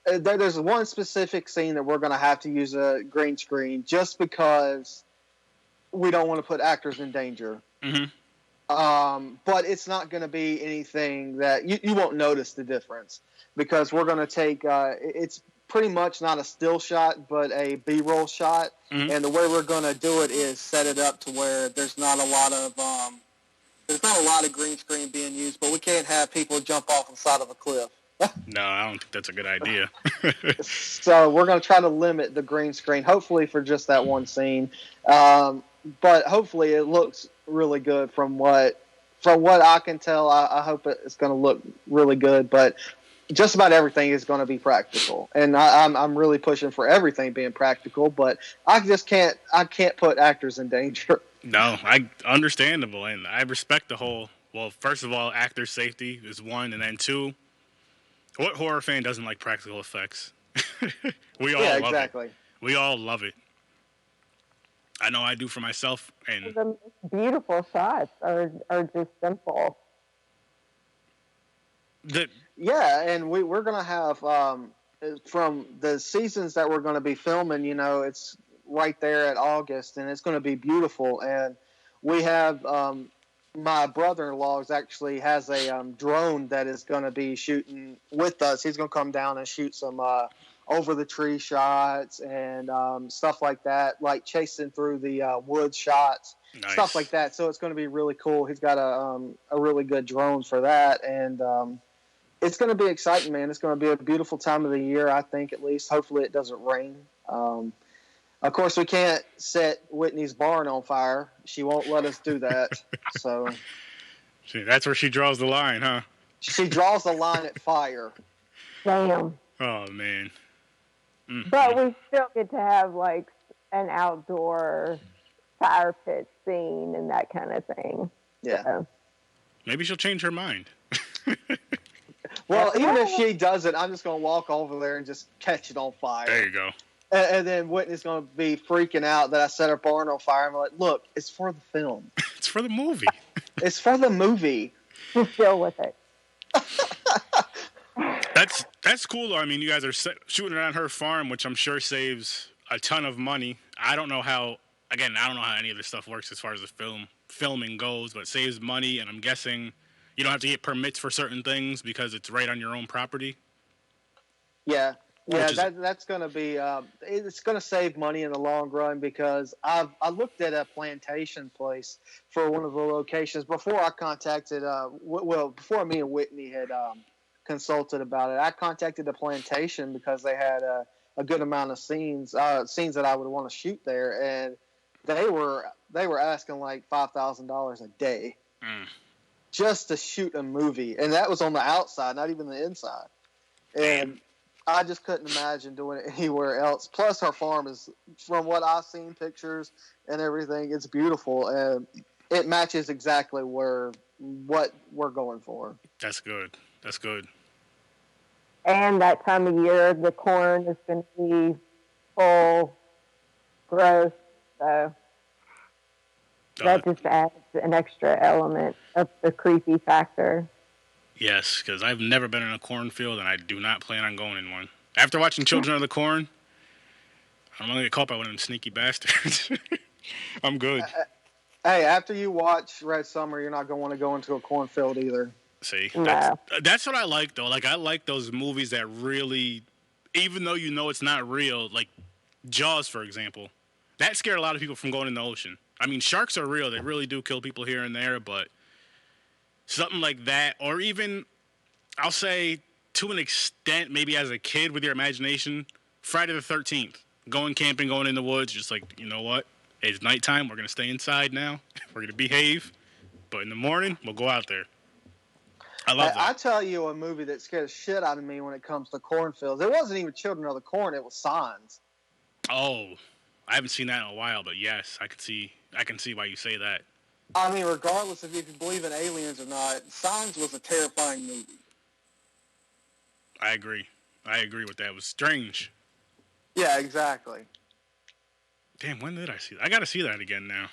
There's one specific scene that we're going to have to use a green screen just because we don't want to put actors in danger. Mm-hmm. But it's not going to be anything that you won't notice the difference because we're going to take. It's pretty much not a still shot, but a B-roll shot. Mm-hmm. And the way we're going to do it is set it up to where there's not a lot of green screen being used, but we can't have people jump off the side of a cliff. No, I don't think that's a good idea. So we're going to try to limit the green screen, hopefully for just that one scene. But hopefully it looks really good from what I can tell. I hope it's going to look really good, but just about everything is going to be practical, and I'm really pushing for everything being practical. But I can't put actors in danger. No, understandable, and I respect the whole. Well, first of all, actor safety is one, and then two, what horror fan doesn't like practical effects? We all love exactly. it. We all love it. I know I do for myself, and the beautiful shots are just simple. And we're going to have from the seasons that we're going to be filming, it's right there at August, and it's going to be beautiful. And we have my brother-in-law actually has a drone that is going to be shooting with us. He's going to come down and shoot some over the tree shots and stuff like that, like chasing through the wood shots, stuff like that. So it's going to be really cool. He's got a really good drone for that, and it's going to be exciting, man. It's going to be a beautiful time of the year, I think, at least. Hopefully it doesn't rain. Of course, we can't set Whitney's barn on fire. She won't let us do that. So that's where she draws the line, huh? She draws the line at fire. Damn. Oh, man. Mm-hmm. But we still get to have, like, an outdoor fire pit scene and that kind of thing. Yeah. So. Maybe she'll change her mind. Well, even if she doesn't, I'm just going to walk over there and just catch it on fire. There you go. And then Whitney's going to be freaking out that I set her barn on fire. I'm like, look, it's for the film. It's for the movie. It's for the movie. Just deal with it. That's cool, though. I mean, you guys are shooting it on her farm, which I'm sure saves a ton of money. I don't know how any of this stuff works as far as the filming goes, but it saves money, and I'm guessing you don't have to get permits for certain things because it's right on your own property. Yeah, that's going to be it's going to save money in the long run because I looked at a plantation place for one of the locations before I contacted before me and Whitney had consulted about it. I contacted the plantation because they had a good amount of scenes that I would want to shoot there, and they were asking like $5,000 a day just to shoot a movie, and that was on the outside, not even the inside. And I just couldn't imagine doing it anywhere else. Plus, her farm is, from what I've seen pictures and everything, it's beautiful, and it matches exactly what we're going for. That's good. That's good. And that time of year, the corn is going to be full growth, so that just adds an extra element of the creepy factor. Yes, because I've never been in a cornfield, and I do not plan on going in one. After watching Children of the Corn, I'm going to get caught by one of them sneaky bastards. I'm good. Hey, after you watch Red Summer, you're not going to want to go into a cornfield either. See, No. that's what I like, though. Like, I like those movies that really, even though you know it's not real, like Jaws, for example, that scared a lot of people from going in the ocean. I mean, sharks are real. They really do kill people here and there, but something like that, or even, I'll say, to an extent, maybe as a kid with your imagination, Friday the 13th, going camping, going in the woods, just like, you know what? It's nighttime. We're going to stay inside now. We're going to behave. But in the morning, we'll go out there. I love that. I tell you a movie that scared the shit out of me when it comes to cornfields. It wasn't even Children of the Corn. It was Signs. Oh, I haven't seen that in a while, but yes, I can see why you say that. I mean, regardless of if you believe in aliens or not, Signs was a terrifying movie. I agree with that. It was strange. Yeah, exactly. Damn, when did I see that? I got to see that again now.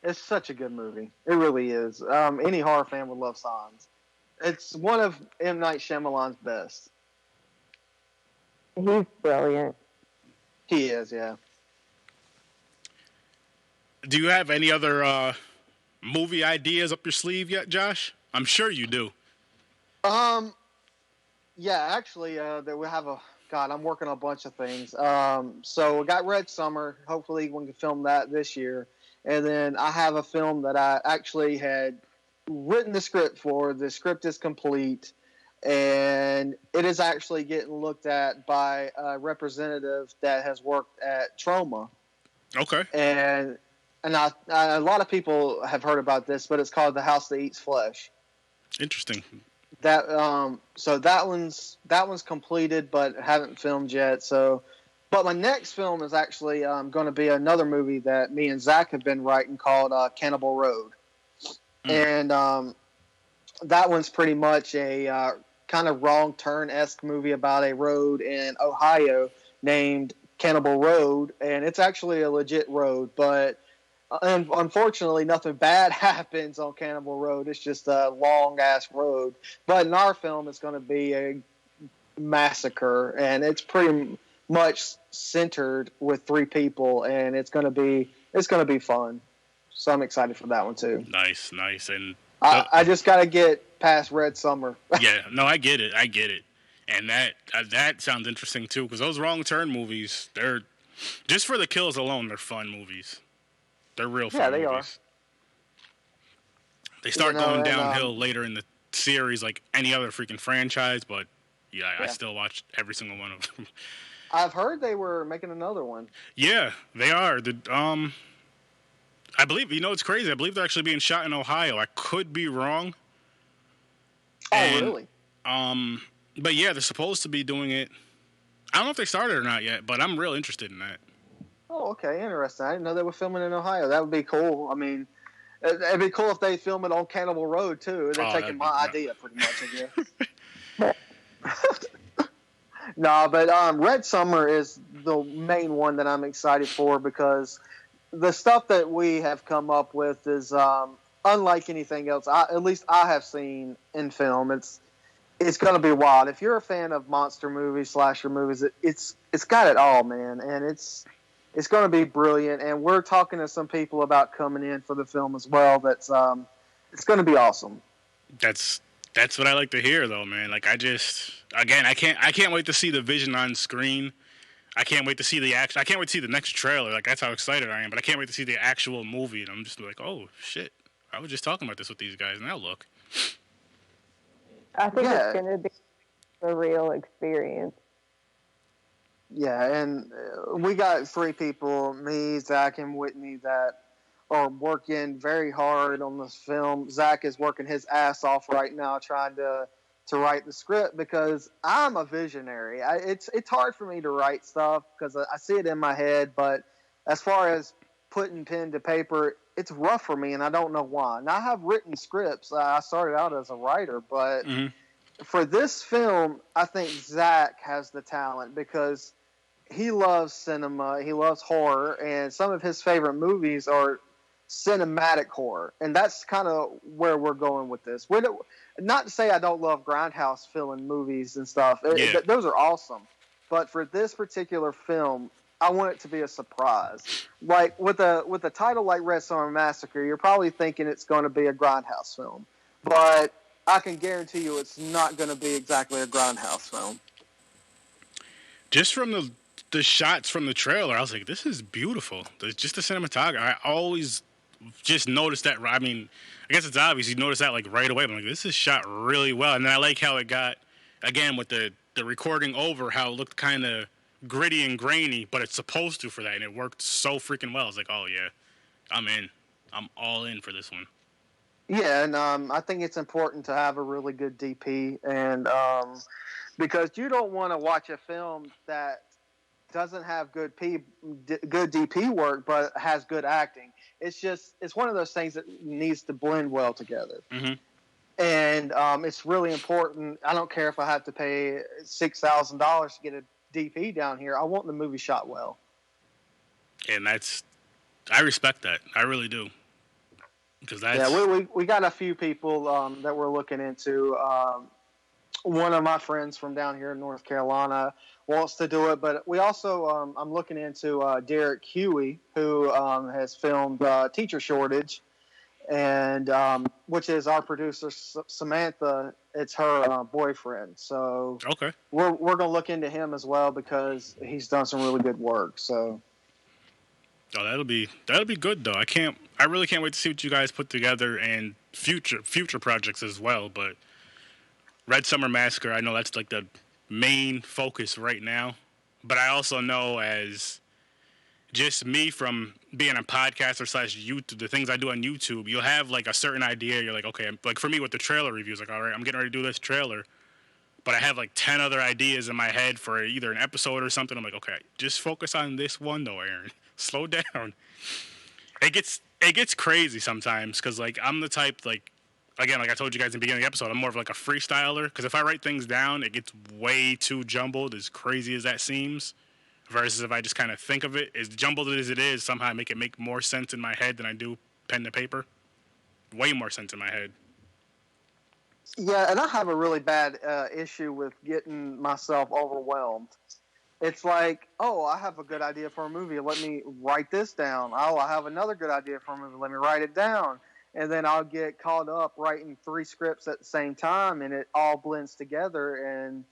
It's such a good movie. It really is. Any horror fan would love Signs. It's one of M. Night Shyamalan's best. He's brilliant. He is, yeah. Do you have any other movie ideas up your sleeve yet, Josh? I'm sure you do. Yeah, actually, that we have God, I'm working on a bunch of things. So we got Red Summer. Hopefully we can film that this year. And then I have a film that I actually had written the script for. The script is complete. And it is actually getting looked at by a representative that has worked at Troma. Okay. And a lot of people have heard about this, but it's called The House That Eats Flesh. Interesting. That so that one's completed, but haven't filmed yet. So, but my next film is actually going to be another movie that me and Zach have been writing called Cannibal Road, and that one's pretty much a kind of wrong turn-esque movie about a road in Ohio named Cannibal Road, and it's actually a legit road, but unfortunately nothing bad happens on Cannibal Road. It's just a long-ass road. But in our film, it's going to be a massacre, and it's pretty much centered with 3 people, and it's going to be fun. So I'm excited for that one too. Nice. And I just got to get past Red Summer. yeah, no, I get it. And that sounds interesting too, because those wrong turn movies, they're just for the kills alone, they're fun movies. They're real fun movies. Are. They start going downhill later in the series, like any other freaking franchise. But yeah, I still watched every single one of them. I've heard they were making another one. Yeah, they are. I believe, it's crazy. I believe they're actually being shot in Ohio. I could be wrong. Really? But yeah, they're supposed to be doing it. I don't know if they started or not yet, but I'm real interested in that. Oh, okay, interesting. I didn't know they were filming in Ohio. That would be cool. I mean, it'd be cool if they film it on Cannibal Road too. They're taking my idea pretty much, I guess. No, but Red Summer is the main one that I'm excited for because the stuff that we have come up with is unlike anything else. At least I have seen in film. It's going to be wild. If you're a fan of monster movies, slasher movies, it's got it all, man, and it's going to be brilliant. And we're talking to some people about coming in for the film as well. It's going to be awesome. That's what I like to hear, though, man. Like I can't wait to see the vision on screen. I can't wait to see I can't wait to see the next trailer. Like that's how excited I am. But I can't wait to see the actual movie. And I'm just like, oh shit, I was just talking about this with these guys. Now look. I think it's going to be a real experience. Yeah, and we got 3 people, me, Zach, and Whitney, that are working very hard on this film. Zach is working his ass off right now trying to write the script because I'm a visionary. It's hard for me to write stuff because I see it in my head, but as far as putting pen to paper, it's rough for me, and I don't know why. Now, I have written scripts. I started out as a writer, but for this film, I think Zach has the talent because he loves cinema, he loves horror, and some of his favorite movies are cinematic horror, and that's kind of where we're going with this. Not to say I don't love grindhouse feeling movies and stuff. Those are awesome, but for this particular film, I want it to be a surprise. Like with a title like Red Summer Massacre, you're probably thinking it's going to be a grindhouse film, but I can guarantee you it's not going to be exactly a grindhouse film. Just from the shots from the trailer, I was like, this is beautiful. Just the cinematography. I always just noticed that. I mean, I guess it's obvious. You notice that like right away. I'm like, this is shot really well. And then I like how it got, again, with the recording over, how it looked kind of gritty and grainy, but it's supposed to for that. And it worked so freaking well. I was like, oh, yeah, I'm in. I'm all in for this one. Yeah, and I think it's important to have a really good DP, and because you don't want to watch a film that doesn't have good DP work, but has good acting. It's one of those things that needs to blend well together. Mm-hmm. And it's really important. I don't care if I have to pay $6,000 to get a DP down here. I want the movie shot well. And I respect that. I really do. Because that's we got a few people that we're looking into. One of my friends from down here in North Carolina wants to do it, but we also I'm looking into Derek Huey, who has filmed Teacher Shortage, and which is our producer Samantha. It's her boyfriend. So okay. We're gonna look into him as well because he's done some really good work. So. Oh, that'll be good though. I really can't wait to see what you guys put together and future projects as well. But Red Summer Massacre, I know that's like the main focus right now. But I also know, as just me from being a podcaster / YouTube, the things I do on YouTube, you'll have like a certain idea. You're like, okay, like for me with the trailer reviews, like, all right, I'm getting ready to do this trailer. But I have like 10 other ideas in my head for either an episode or something. I'm like, okay, just focus on this one though, Aaron. Slow down. It gets crazy sometimes because like I'm the type, like, again, like I told you guys in the beginning of the episode, I'm more of like a freestyler because if I write things down, it gets way too jumbled, as crazy as that seems. Versus if I just kind of think of it, as jumbled as it is, somehow I make it make more sense in my head than I do pen to paper. Way more sense in my head. Yeah, and I have a really bad issue with getting myself overwhelmed. It's like, oh, I have a good idea for a movie. Let me write this down. Oh, I have another good idea for a movie. Let me write it down. And then I'll get caught up writing 3 scripts at the same time, and it all blends together, and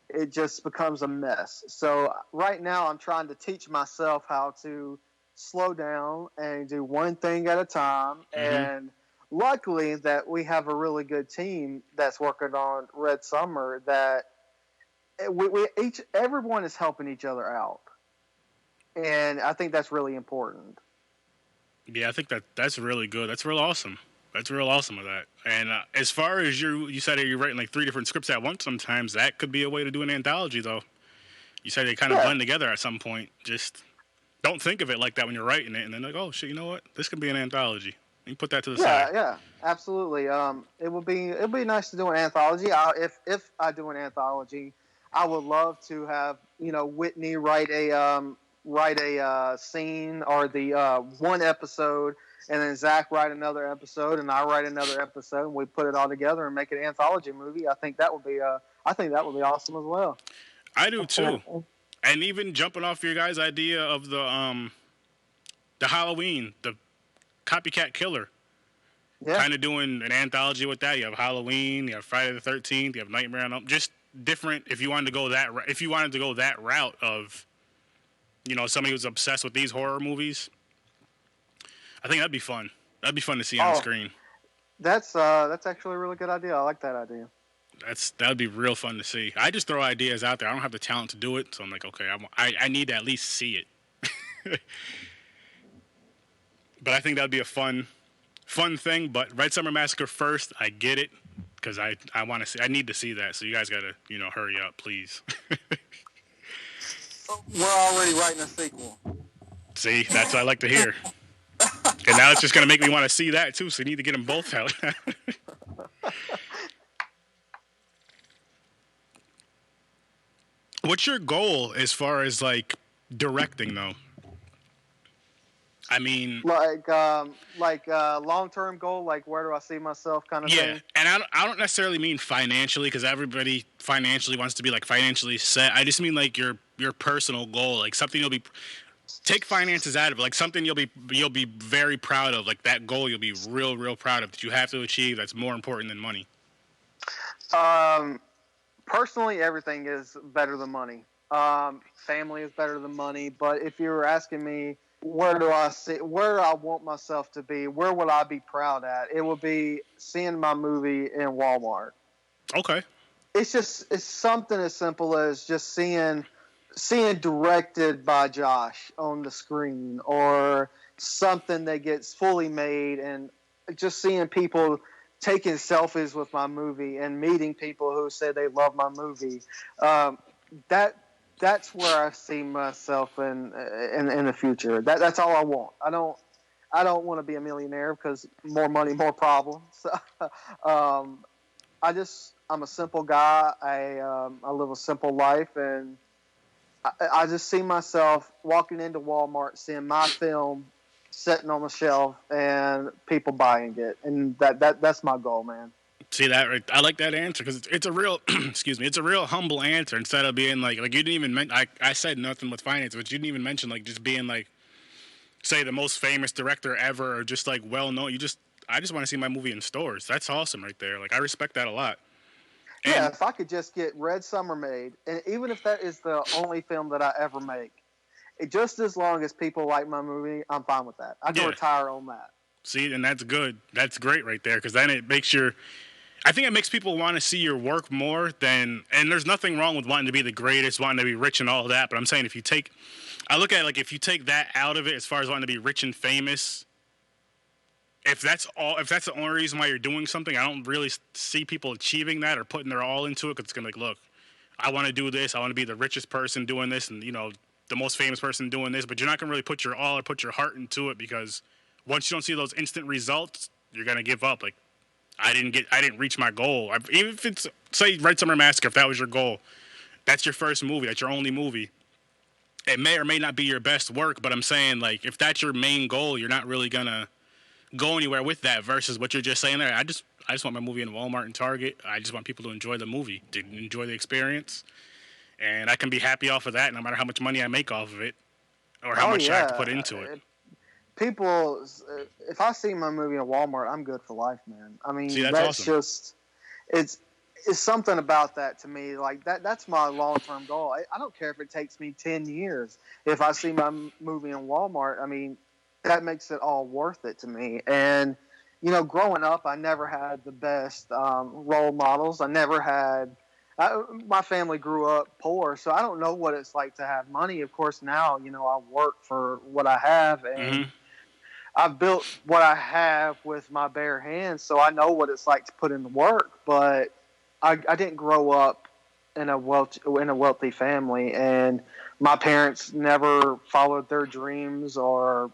it just becomes a mess. So right now I'm trying to teach myself how to slow down and do one thing at a time. Mm-hmm. And luckily that we have a really good team that's working on Red Summer that everyone is helping each other out, and I think that's really important. Yeah, I think that's really good. That's real awesome. That's real awesome of that. And as far as you said you're writing like 3 different scripts at once. Sometimes that could be a way to do an anthology, though. You said they kind of blend together at some point. Just don't think of it like that when you're writing it, and then like, oh shit, you know what? This could be an anthology. You put that to the side. Yeah, absolutely. It would be nice to do an anthology. If I do an anthology, I would love to have Whitney write a scene or the one episode, and then Zach write another episode, and I write another episode, and we put it all together and make an anthology movie. I think that would be awesome as well. I do too. And even jumping off your guys' idea of the Halloween, the copycat killer. Yeah. Kind of doing an anthology with that. You have Halloween, you have Friday the 13th, you have Nightmare on Elm. Just different. If you wanted to go that route of, somebody who's obsessed with these horror movies, I think that'd be fun. That'd be fun to see on screen. That's actually a really good idea. I like that idea. That would be real fun to see. I just throw ideas out there. I don't have the talent to do it, so I'm like, okay, I need to at least see it. But I think that'd be a fun thing. But Red Summer Massacre first, I get it, because I want to see. I need to see that. So you guys gotta hurry up, please. We're already writing a sequel. See, that's what I like to hear. And now it's just gonna make me want to see that too. So you need to get them both out. What's your goal as far as like directing though? I mean, like long-term goal, like where do I see myself kind of thing? Yeah, and I don't necessarily mean financially, because everybody financially wants to be like financially set. I just mean like your personal goal, like something you'll be take finances out of it, like something you'll be very proud of, like that goal you'll be real proud of that you have to achieve. That's more important than money. Personally, everything is better than money. Family is better than money, but if you were asking me, where do I want myself to be? Where would I be proud at? It would be seeing my movie in Walmart. Okay. It's something as simple as just seeing directed by Josh on the screen, or something that gets fully made, and just seeing people taking selfies with my movie and meeting people who say they love my movie. That's where I see myself in the future. That's all I want. I don't want to be a millionaire, because more money, more problems. I'm a simple guy. I live a simple life, and I just see myself walking into Walmart, seeing my film sitting on the shelf and people buying it, and that's my goal, man. See that right? I like that answer because it's a real, excuse me, it's a real humble answer instead of being like you didn't even I said nothing with finance, but you didn't even mention like just being like, say the most famous director ever or just like well known. I just want to see my movie in stores. That's awesome right there. Like I respect that a lot. And, yeah, if I could just get Red Summer made, and even if that is the only film that I ever make, just as long as people like my movie, I'm fine with that. I can retire on that. See, and that's good. That's great right there because then it makes I think it makes people want to see your work more than, and there's nothing wrong with wanting to be the greatest, wanting to be rich and all of that. But I'm saying I look at it like if you take that out of it, as far as wanting to be rich and famous, if that's the only reason why you're doing something, I don't really see people achieving that or putting their all into it. Because it's gonna be like, look, I want to do this. I want to be the richest person doing this, and the most famous person doing this. But you're not gonna really put your all or put your heart into it because once you don't see those instant results, you're gonna give up. Like I didn't reach my goal. Even if it's say Red Summer Massacre, if that was your goal, that's your first movie, that's your only movie. It may or may not be your best work, but I'm saying like if that's your main goal, you're not really gonna go anywhere with that. Versus what you're just saying there. I just want my movie in Walmart and Target. I just want people to enjoy the movie, to enjoy the experience, and I can be happy off of that, no matter how much money I make off of it, or how much I have to put into it. People, if I see my movie in Walmart, I'm good for life, man. I mean, that's awesome. just it's something about that to me. Like that's my long-term goal. I don't care if it takes me 10 years. If I see my movie in Walmart, I mean, that makes it all worth it to me. And growing up, I never had the best role models. My family grew up poor, so I don't know what it's like to have money. Of course, now I work for what I have, and I've built what I have with my bare hands, so I know what it's like to put in the work. But I didn't grow up in a wealthy family, and my parents never followed their dreams. Or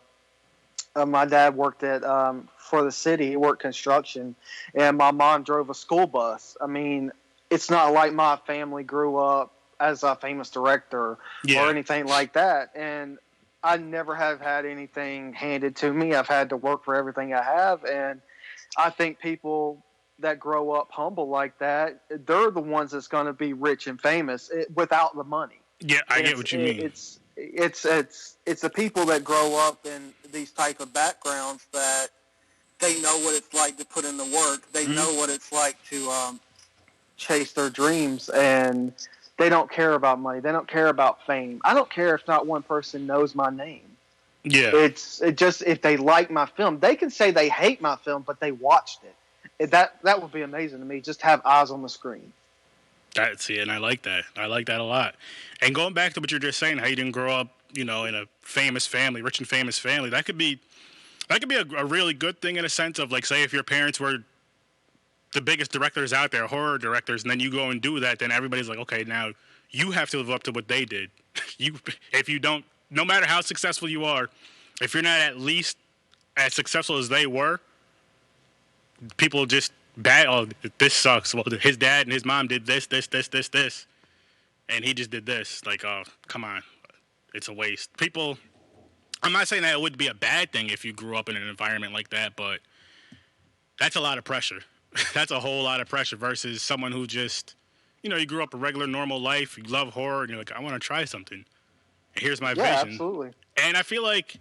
my dad worked for the city; he worked construction, and my mom drove a school bus. I mean, it's not like my family grew up as a famous director or anything like that, and I never have had anything handed to me. I've had to work for everything I have, and I think people that grow up humble like that, they're the ones that's going to be rich and famous without the money. Yeah, I get what you mean. It's the people that grow up in these type of backgrounds that they know what it's like to put in the work. They know what it's like to chase their dreams, and they don't care about money. They don't care about fame. I don't care if not one person knows my name. Yeah. If they like my film, they can say they hate my film, but they watched it. That would be amazing to me. Just have eyes on the screen. And I like that. I like that a lot. And going back to what you're just saying, how you didn't grow up, in a famous family, rich and famous family, that could be a really good thing in a sense of like, say if your parents were the biggest directors out there, horror directors, and then you go and do that, then everybody's like, okay, now you have to live up to what they did. If you don't, no matter how successful you are, if you're not at least as successful as they were, people just this sucks. Well, his dad and his mom did this, and he just did this. Like, oh, come on. It's a waste. People, I'm not saying that it would be a bad thing if you grew up in an environment like that, but that's a lot of pressure. That's a whole lot of pressure versus someone who just, you grew up a regular, normal life, you love horror, and you're like, I want to try something. And here's my vision. Yeah, absolutely. And I feel like,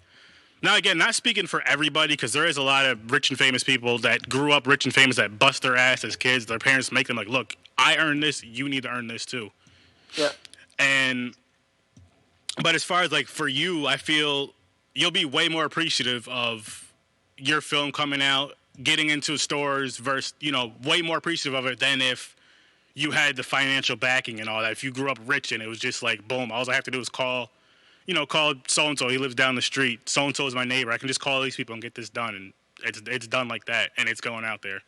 now again, not speaking for everybody, because there is a lot of rich and famous people that grew up rich and famous that bust their ass as kids. Their parents make them like, look, I earned this, you need to earn this too. Yeah. But as far as like for you, I feel you'll be way more appreciative of your film coming out, getting into stores versus, way more appreciative of it than if you had the financial backing and all that. If you grew up rich and it was just like, boom, all I have to do is call so-and-so, he lives down the street. So-and-so is my neighbor. I can just call these people and get this done. And it's done like that. And it's going out there.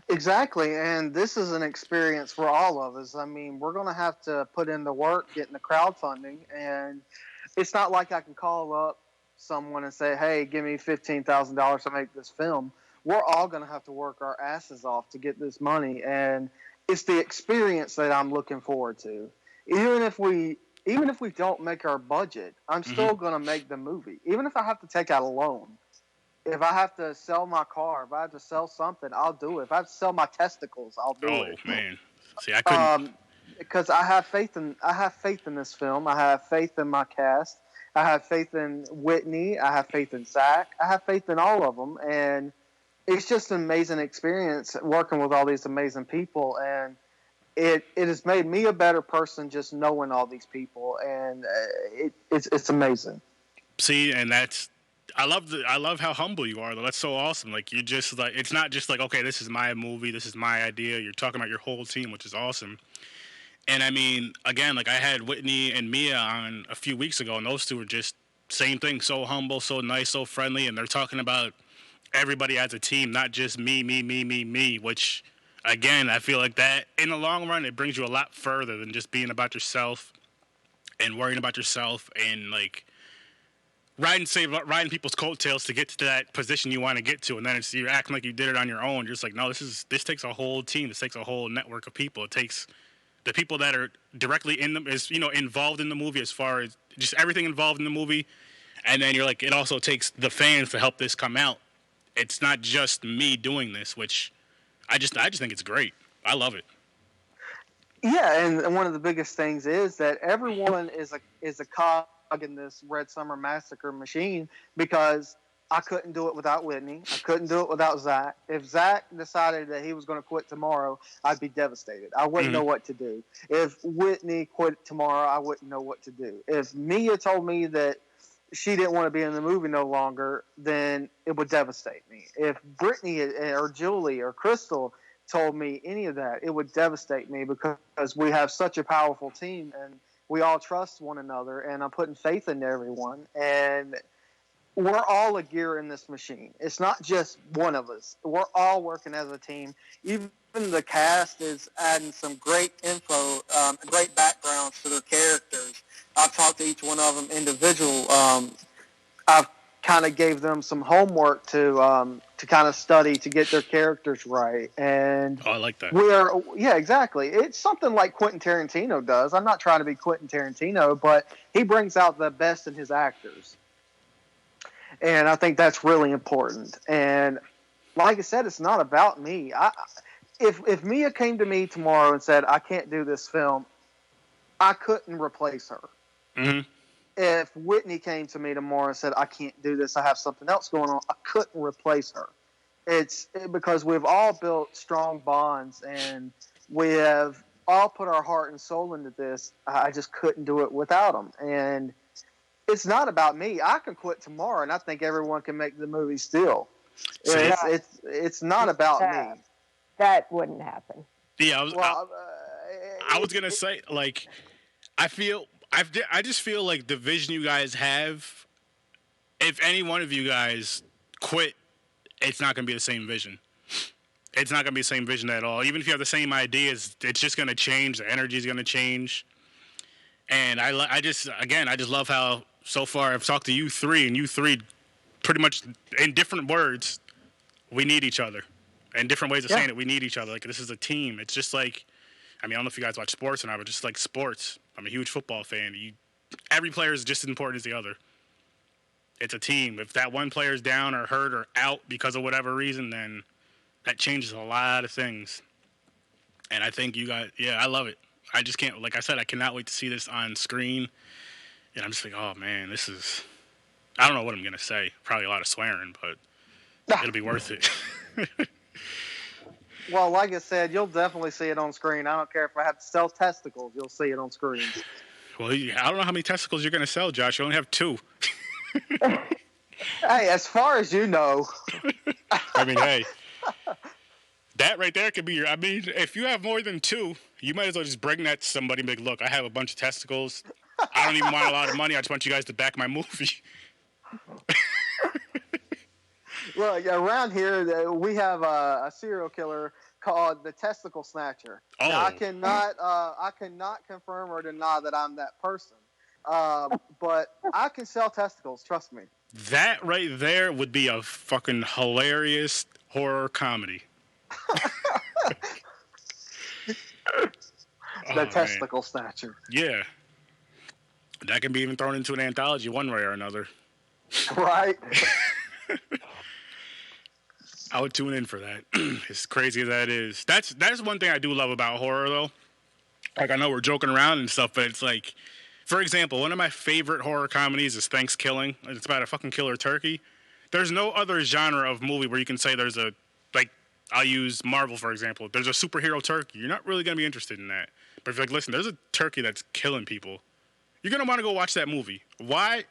Exactly. And this is an experience for all of us. I mean, we're going to have to put in the work, getting the crowdfunding. And it's not like I can call up someone and say, hey, give me $15,000 to make this film. We're all going to have to work our asses off to get this money. And it's the experience that I'm looking forward to. Even if even if we don't make our budget, I'm still going to make the movie. Even if I have to take out a loan, if I have to sell my car, if I have to sell something, I'll do it. If I have to sell my testicles, I'll do it. Oh man, see, I couldn't. Because I have faith in this film. I have faith in my cast. I have faith in Whitney. I have faith in Zach. I have faith in all of them, and it's just an amazing experience working with all these amazing people, and it has made me a better person just knowing all these people, and it's amazing. See, and I love how humble you are, though. That's so awesome. Like, you're just like, it's not just like, okay, this is my movie, this is my idea. You're talking about your whole team, which is awesome. And I mean, again, like I had Whitney and Mia on a few weeks ago, and those two were just same thing, so humble, so nice, so friendly, and they're talking about everybody as a team, not just me, which, again, I feel like that, in the long run, it brings you a lot further than just being about yourself and worrying about yourself and, like, riding people's coattails to get to that position you want to get to, and then you're acting like you did it on your own. You're just like, no, this takes a whole team. This takes a whole network of people. It takes the people that are directly involved in the movie, as far as just everything involved in the movie, and then you're like, it also takes the fans to help this come out. It's not just me doing this, which I just think it's great. I love it. Yeah, and one of the biggest things is that everyone is a cog in this Red Summer Massacre machine, because I couldn't do it without Whitney. I couldn't do it without Zach. If Zach decided that he was going to quit tomorrow, I'd be devastated. I wouldn't know what to do. If Whitney quit tomorrow, I wouldn't know what to do. If Mia told me that she didn't want to be in the movie no longer, then it would devastate me. If Brittany or Julie or Crystal told me any of that, it would devastate me, because we have such a powerful team and we all trust one another, and I'm putting faith in everyone, and we're all a gear in this machine. It's not just one of us. We're all working as a team. Even the cast is adding some great info, great backgrounds to their characters. I've talked to each one of them individual. I've kind of gave them some homework to kind of study to get their characters right. And I like that. Yeah, exactly. It's something like Quentin Tarantino does. I'm not trying to be Quentin Tarantino, but he brings out the best in his actors. And I think that's really important. And like I said, it's not about me. If Mia came to me tomorrow and said, I can't do this film, I couldn't replace her. Mm-hmm. If Whitney came to me tomorrow and said, I can't do this, I have something else going on, I couldn't replace her. It's because we've all built strong bonds, and we have all put our heart and soul into this. I just couldn't do it without them. And it's not about me. I can quit tomorrow, and I think everyone can make the movie still. It's not about me. That wouldn't happen. Yeah, I was gonna say, like, I just feel like the vision you guys have, if any one of you guys quit, it's not gonna be the same vision. It's not gonna be the same vision at all. Even if you have the same ideas, it's just gonna change. The energy's gonna change. And I just love how so far I've talked to you three, and you three pretty much in different words, we need each other. And different ways of saying it, we need each other. Like, this is a team. It's just like, I mean, I don't know if you guys watch sports or not, but just like sports. I'm a huge football fan. Every player is just as important as the other. It's a team. If that one player is down or hurt or out because of whatever reason, then that changes a lot of things. And I think you guys, I love it. I just can't, like I said, I cannot wait to see this on screen. And I'm just like, oh man, I don't know what I'm going to say. Probably a lot of swearing, but it'll be worth it. Well, like I said, you'll definitely see it on screen. I don't care if I have to sell testicles, you'll see it on screen. Well, I don't know how many testicles you're going to sell, Josh. You only have 2. Hey, as far as you know. I mean, hey. That right there could be I mean, if you have more than 2, you might as well just bring that to somebody and be like, look, I have a bunch of testicles. I don't even want a lot of money. I just want you guys to back my movie. Look, around here, we have a serial killer called the Testicle Snatcher. Oh. Now, I cannot confirm or deny that I'm that person. But I can sell testicles, trust me. That right there would be a fucking hilarious horror comedy. The Testicle Snatcher. Yeah. That can be even thrown into an anthology one way or another. Right. I would tune in for that. As crazy as that is. That's one thing I do love about horror, though. Like, I know we're joking around and stuff, but it's like, for example, one of my favorite horror comedies is Thanksgiving. It's about a fucking killer turkey. There's no other genre of movie where you can say there's a, like, I'll use Marvel, for example. There's a superhero turkey. You're not really going to be interested in that. But if you're like, listen, there's a turkey that's killing people, you're going to want to go watch that movie. Why?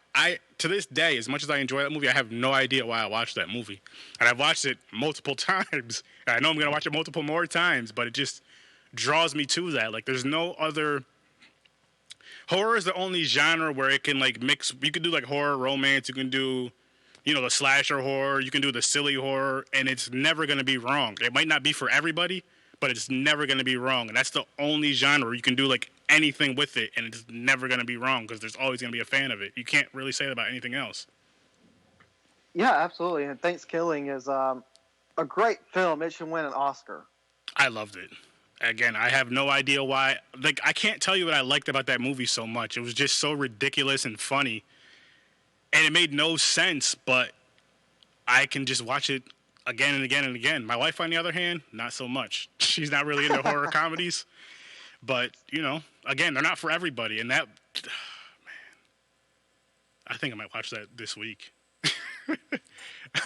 To this day, as much as I enjoy that movie, I have no idea why I watched that movie. And I've watched it multiple times. And I know I'm going to watch it multiple more times, but it just draws me to that. Like, there's no other... Horror is the only genre where it can, like, mix... You can do, like, horror, romance. You can do, you know, the slasher horror. You can do the silly horror. And it's never going to be wrong. It might not be for everybody, but it's never going to be wrong. And that's the only genre where you can do, like, anything with it, and it's never going to be wrong because there's always going to be a fan of it. You can't really say that about anything else. Yeah, absolutely. And Thanksgiving is a great film. It should win an Oscar. I loved it. Again, I have no idea why. Like, I can't tell you what I liked about that movie so much. It was just so ridiculous and funny, and it made no sense, but I can just watch it again and again and again. My wife, on the other hand, not so much. She's not really into horror comedies. But, you know, again, they're not for everybody. And that, man, I think I might watch that this week.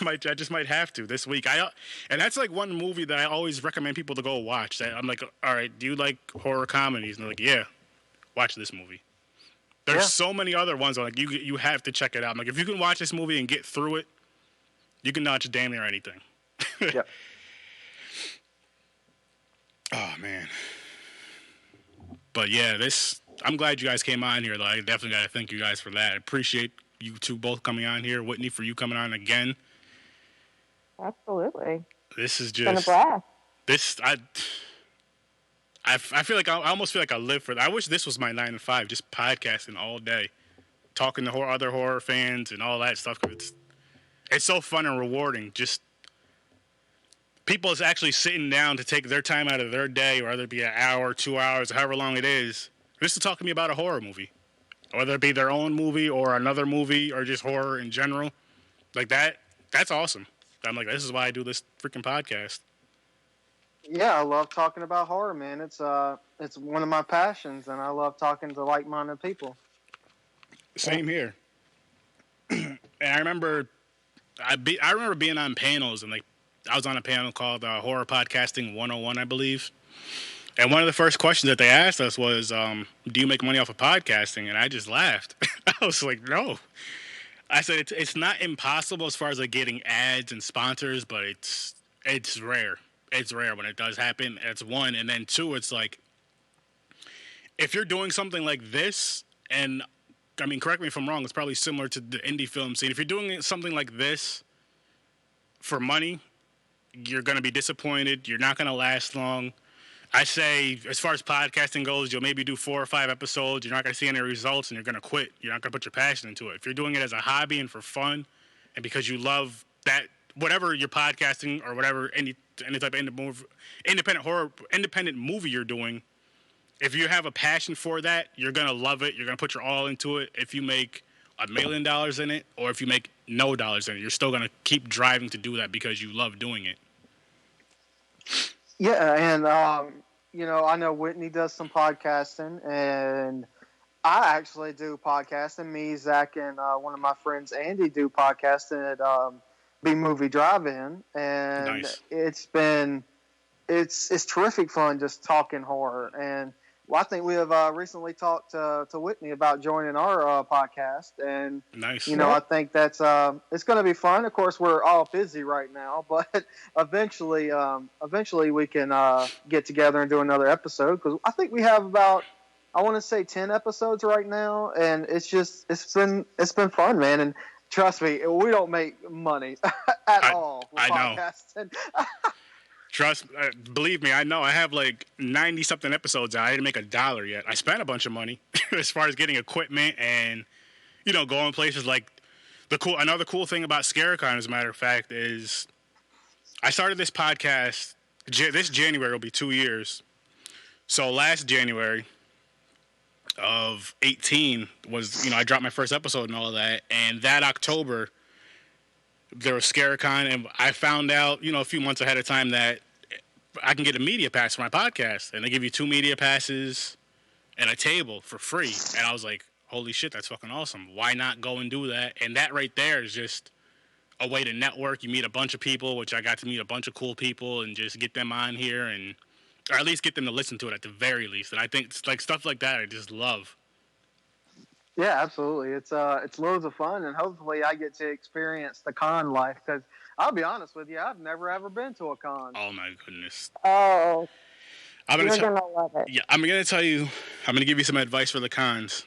I just might have to this week. And that's like one movie that I always recommend people to go watch. That I'm like, all right, do you like horror comedies? And they're like, yeah, watch this movie. There's so many other ones. Like, you have to check it out. I'm like, if you can watch this movie and get through it, you can watch damn near anything. Yep. Oh, man. But yeah, I'm glad you guys came on here. I definitely got to thank you guys for that. I appreciate you two both coming on here. Whitney, for you coming on again. Absolutely. This is It's been a just blast. I feel like I almost feel like I live for that. I wish this was my 9 to 5, just podcasting all day, talking to other horror fans and all that stuff. It's so fun and rewarding. Just people is actually sitting down to take their time out of their day, whether it be an hour, 2 hours, however long it is, just to talk to me about a horror movie. Whether it be their own movie or another movie or just horror in general. Like that's awesome. I'm like, this is why I do this freaking podcast. Yeah, I love talking about horror, man. It's one of my passions, and I love talking to like-minded people. Same here. And I remember being on panels, and like I was on a panel called Horror Podcasting 101, I believe. And one of the first questions that they asked us was, do you make money off of podcasting? And I just laughed. I was like, no. I said, it's not impossible as far as like getting ads and sponsors, but it's rare. It's rare when it does happen. That's one. And then two, it's like, if you're doing something like this, and I mean, correct me if I'm wrong, it's probably similar to the indie film scene. If you're doing something like this for money, you're going to be disappointed. You're not going to last long. I say, as far as podcasting goes, you'll maybe do 4 or 5 episodes. You're not going to see any results, and you're going to quit. You're not going to put your passion into it. If you're doing it as a hobby and for fun, and because you love that, whatever you're podcasting or whatever any type of independent movie you're doing, if you have a passion for that, you're going to love it. You're going to put your all into it. If you make $1 million in it, or if you make no dollars in it, you're still going to keep driving to do that because you love doing it. Yeah, and I know Whitney does some podcasting, and I actually do podcasting. Me, Zach, and one of my friends, Andy, do podcasting at B Movie Drive-In, and Nice. it's terrific fun just talking horror. And I think we have recently talked to Whitney about joining our podcast, and Nice. I think that's it's going to be fun. Of course, we're all busy right now, but eventually we can get together and do another episode, because I think we have about, I want to say, 10 episodes right now, and it's been fun, man. And trust me, we don't make money at all with podcasting. Believe me, I know. I have like 90-something episodes out. I didn't make $1 yet. I spent a bunch of money as far as getting equipment and, going places. Like another cool thing about ScareCon, as a matter of fact, is I started this podcast. This January will be 2 years. So last January, of 18 was, I dropped my first episode and all of that. And that October, there was ScareCon, and I found out, a few months ahead of time that I can get a media pass for my podcast. And they give you 2 media passes and a table for free. And I was like, holy shit, that's fucking awesome. Why not go and do that? And that right there is just a way to network. You meet a bunch of people, which I got to meet a bunch of cool people and just get them on here and or at least get them to listen to it at the very least. And I think like stuff like that I just love. Yeah, absolutely. It's loads of fun, and hopefully I get to experience the con life, because I'll be honest with you, I've never ever been to a con. Oh my goodness. Oh, You're gonna love it. Yeah, I'm gonna give you some advice for the cons.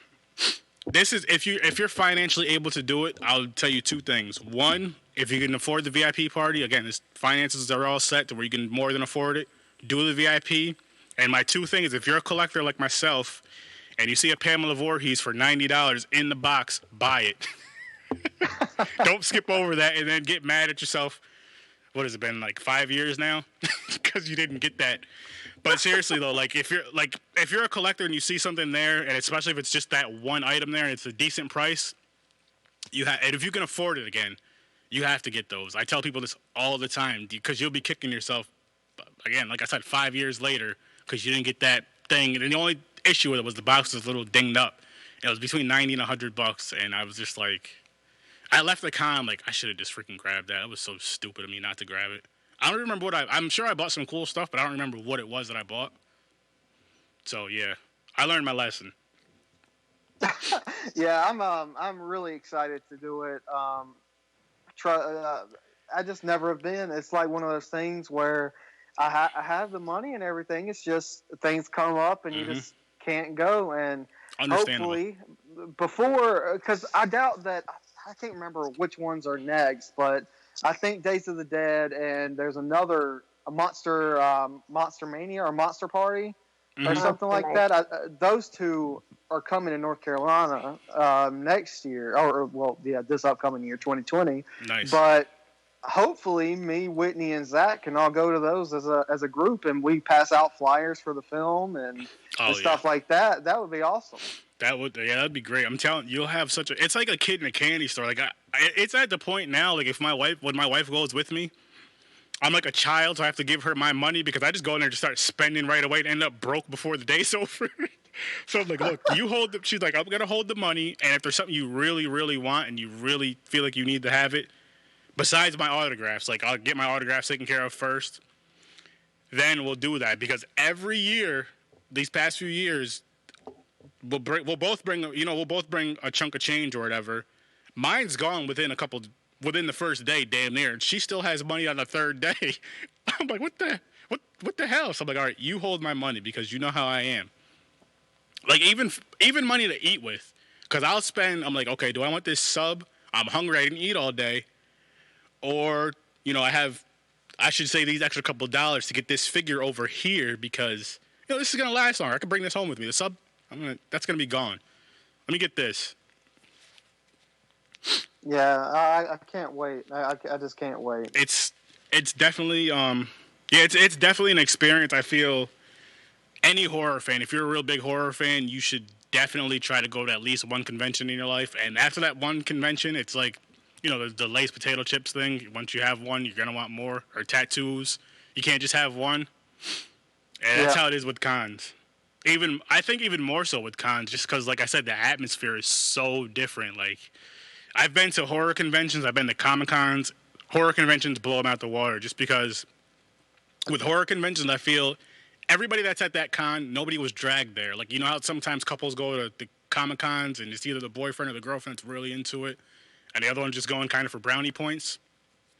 This is if you're financially able to do it, I'll tell you 2 things. One, if you can afford the VIP party, again, finances are all set to where you can more than afford it. Do the VIP. And my 2 things, if you're a collector like myself, and you see a Pamela Voorhees for $90 in the box, buy it. Don't skip over that and then get mad at yourself. What has it been, like 5 years now? Because you didn't get that. But seriously though, like if you're a collector and you see something there, and especially if it's just that one item there and it's a decent price, and if you can afford it, again, you have to get those. I tell people this all the time because you'll be kicking yourself again, like I said, 5 years later because you didn't get that thing. And the only issue with it was the box was a little dinged up. It was between $90 and $100, and I was just like, I left the con like I should have just freaking grabbed that. It was so stupid of me not to grab it. I don't remember I'm sure I bought some cool stuff, but I don't remember what it was that I bought. So yeah, I learned my lesson. Yeah, I'm really excited to do it. I just never have been. It's like one of those things where I have the money and everything. It's just things come up and you just can't go. And hopefully before, because I doubt that, I can't remember which ones are next, but I think Days of the Dead and there's a Monster Mania or Monster Party or something like that. Those 2 are coming to North Carolina next year, this upcoming year, 2020. Nice. But hopefully, me, Whitney, and Zach can all go to those as a group, and we pass out flyers for the film and stuff like that. That would be awesome. That'd be great. I'm telling you, you'll have it's like a kid in a candy store. Like it's at the point now, like when my wife goes with me, I'm like a child, so I have to give her my money because I just go in there and just start spending right away and end up broke before the day's over. So I'm like, look, you hold the, she's like, I'm going to hold the money. And if there's something you really, really want and you really feel like you need to have it, besides my autographs, like I'll get my autographs taken care of first, then we'll do that. Because every year, these past few years, we'll both bring a chunk of change or whatever. Mine's gone within the first day, damn near. She still has money on the 3rd day. I'm like, what the hell? So I'm like, all right, you hold my money because you know how I am. Like even money to eat with, because I'm like, okay, do I want this sub? I'm hungry, I didn't eat all day, or I should save these extra couple of dollars to get this figure over here because this is gonna last longer. I can bring this home with me. The sub, that's gonna be gone. Let me get this. Yeah, I can't wait. I just can't wait. It's definitely it's definitely an experience. I feel any horror fan, if you're a real big horror fan, you should definitely try to go to at least one convention in your life. And after that one convention, it's like the Lay's potato chips thing. Once you have one, you're gonna want more. Or tattoos, you can't just have one. And that's how it is with cons. I think even more so with cons, just because, like I said, the atmosphere is so different. Like, I've been to horror conventions, I've been to Comic-Cons. Horror conventions blow them out the water just because with horror conventions, I feel everybody that's at that con, nobody was dragged there. Like, how sometimes couples go to the Comic-Cons and it's either the boyfriend or the girlfriend that's really into it, and the other one's just going kind of for brownie points.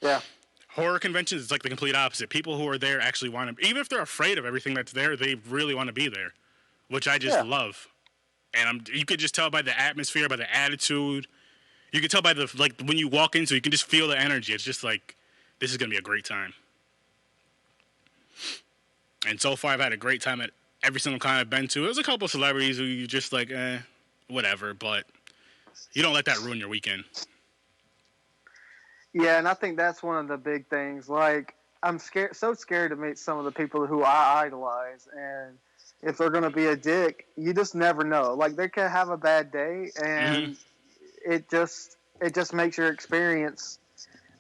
Yeah. Horror conventions, it's like the complete opposite. People who are there actually want to, even if they're afraid of everything that's there, they really want to be there, which I just love. And you could just tell by the atmosphere, by the attitude. You can tell by when you walk into it, you can just feel the energy. It's just like, this is going to be a great time. And so far, I've had a great time at every single con I've been to. There's a couple of celebrities who you just like, whatever, but you don't let that ruin your weekend. Yeah, and I think that's one of the big things. Like, I'm so scared to meet some of the people who I idolize, and if they're going to be a dick, you just never know. Like, they could have a bad day, and it just makes your experience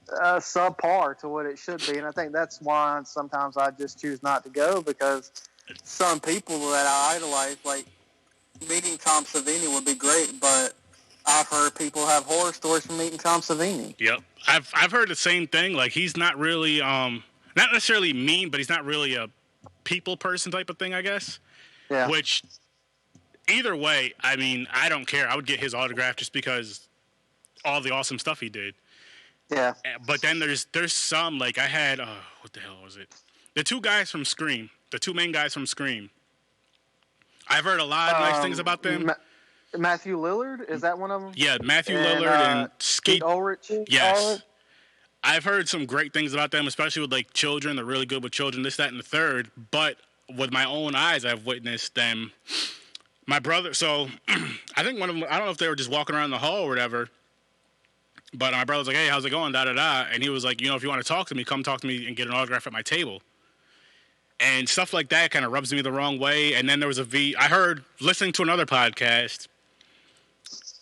subpar to what it should be. And I think that's why sometimes I just choose not to go, because some people that I idolize, like meeting Tom Savini would be great, but I've heard people have horror stories from meeting Tom Savini. Yep. I've heard the same thing. Like, he's not really not necessarily mean, but he's not really a people person type of thing, I guess. Yeah. Which, either way, I mean, I don't care. I would get his autograph just because all the awesome stuff he did. Yeah. But then there's some, like, I had what the hell was it? The two main guys from Scream. I've heard a lot of nice things about them. Matthew Lillard, is that one of them? Yeah, Matthew Lillard and Skeet Ulrich. Yes. I've heard some great things about them, especially with, like, children. They're really good with children, this, that, and the third. But with my own eyes, I've witnessed them. My brother, so I think one of them, I don't know if they were just walking around the hall or whatever, but my brother was like, hey, how's it going, da-da-da. And he was like, if you want to talk to me, come talk to me and get an autograph at my table. And stuff like that kind of rubs me the wrong way. And then there was I heard, listening to another podcast,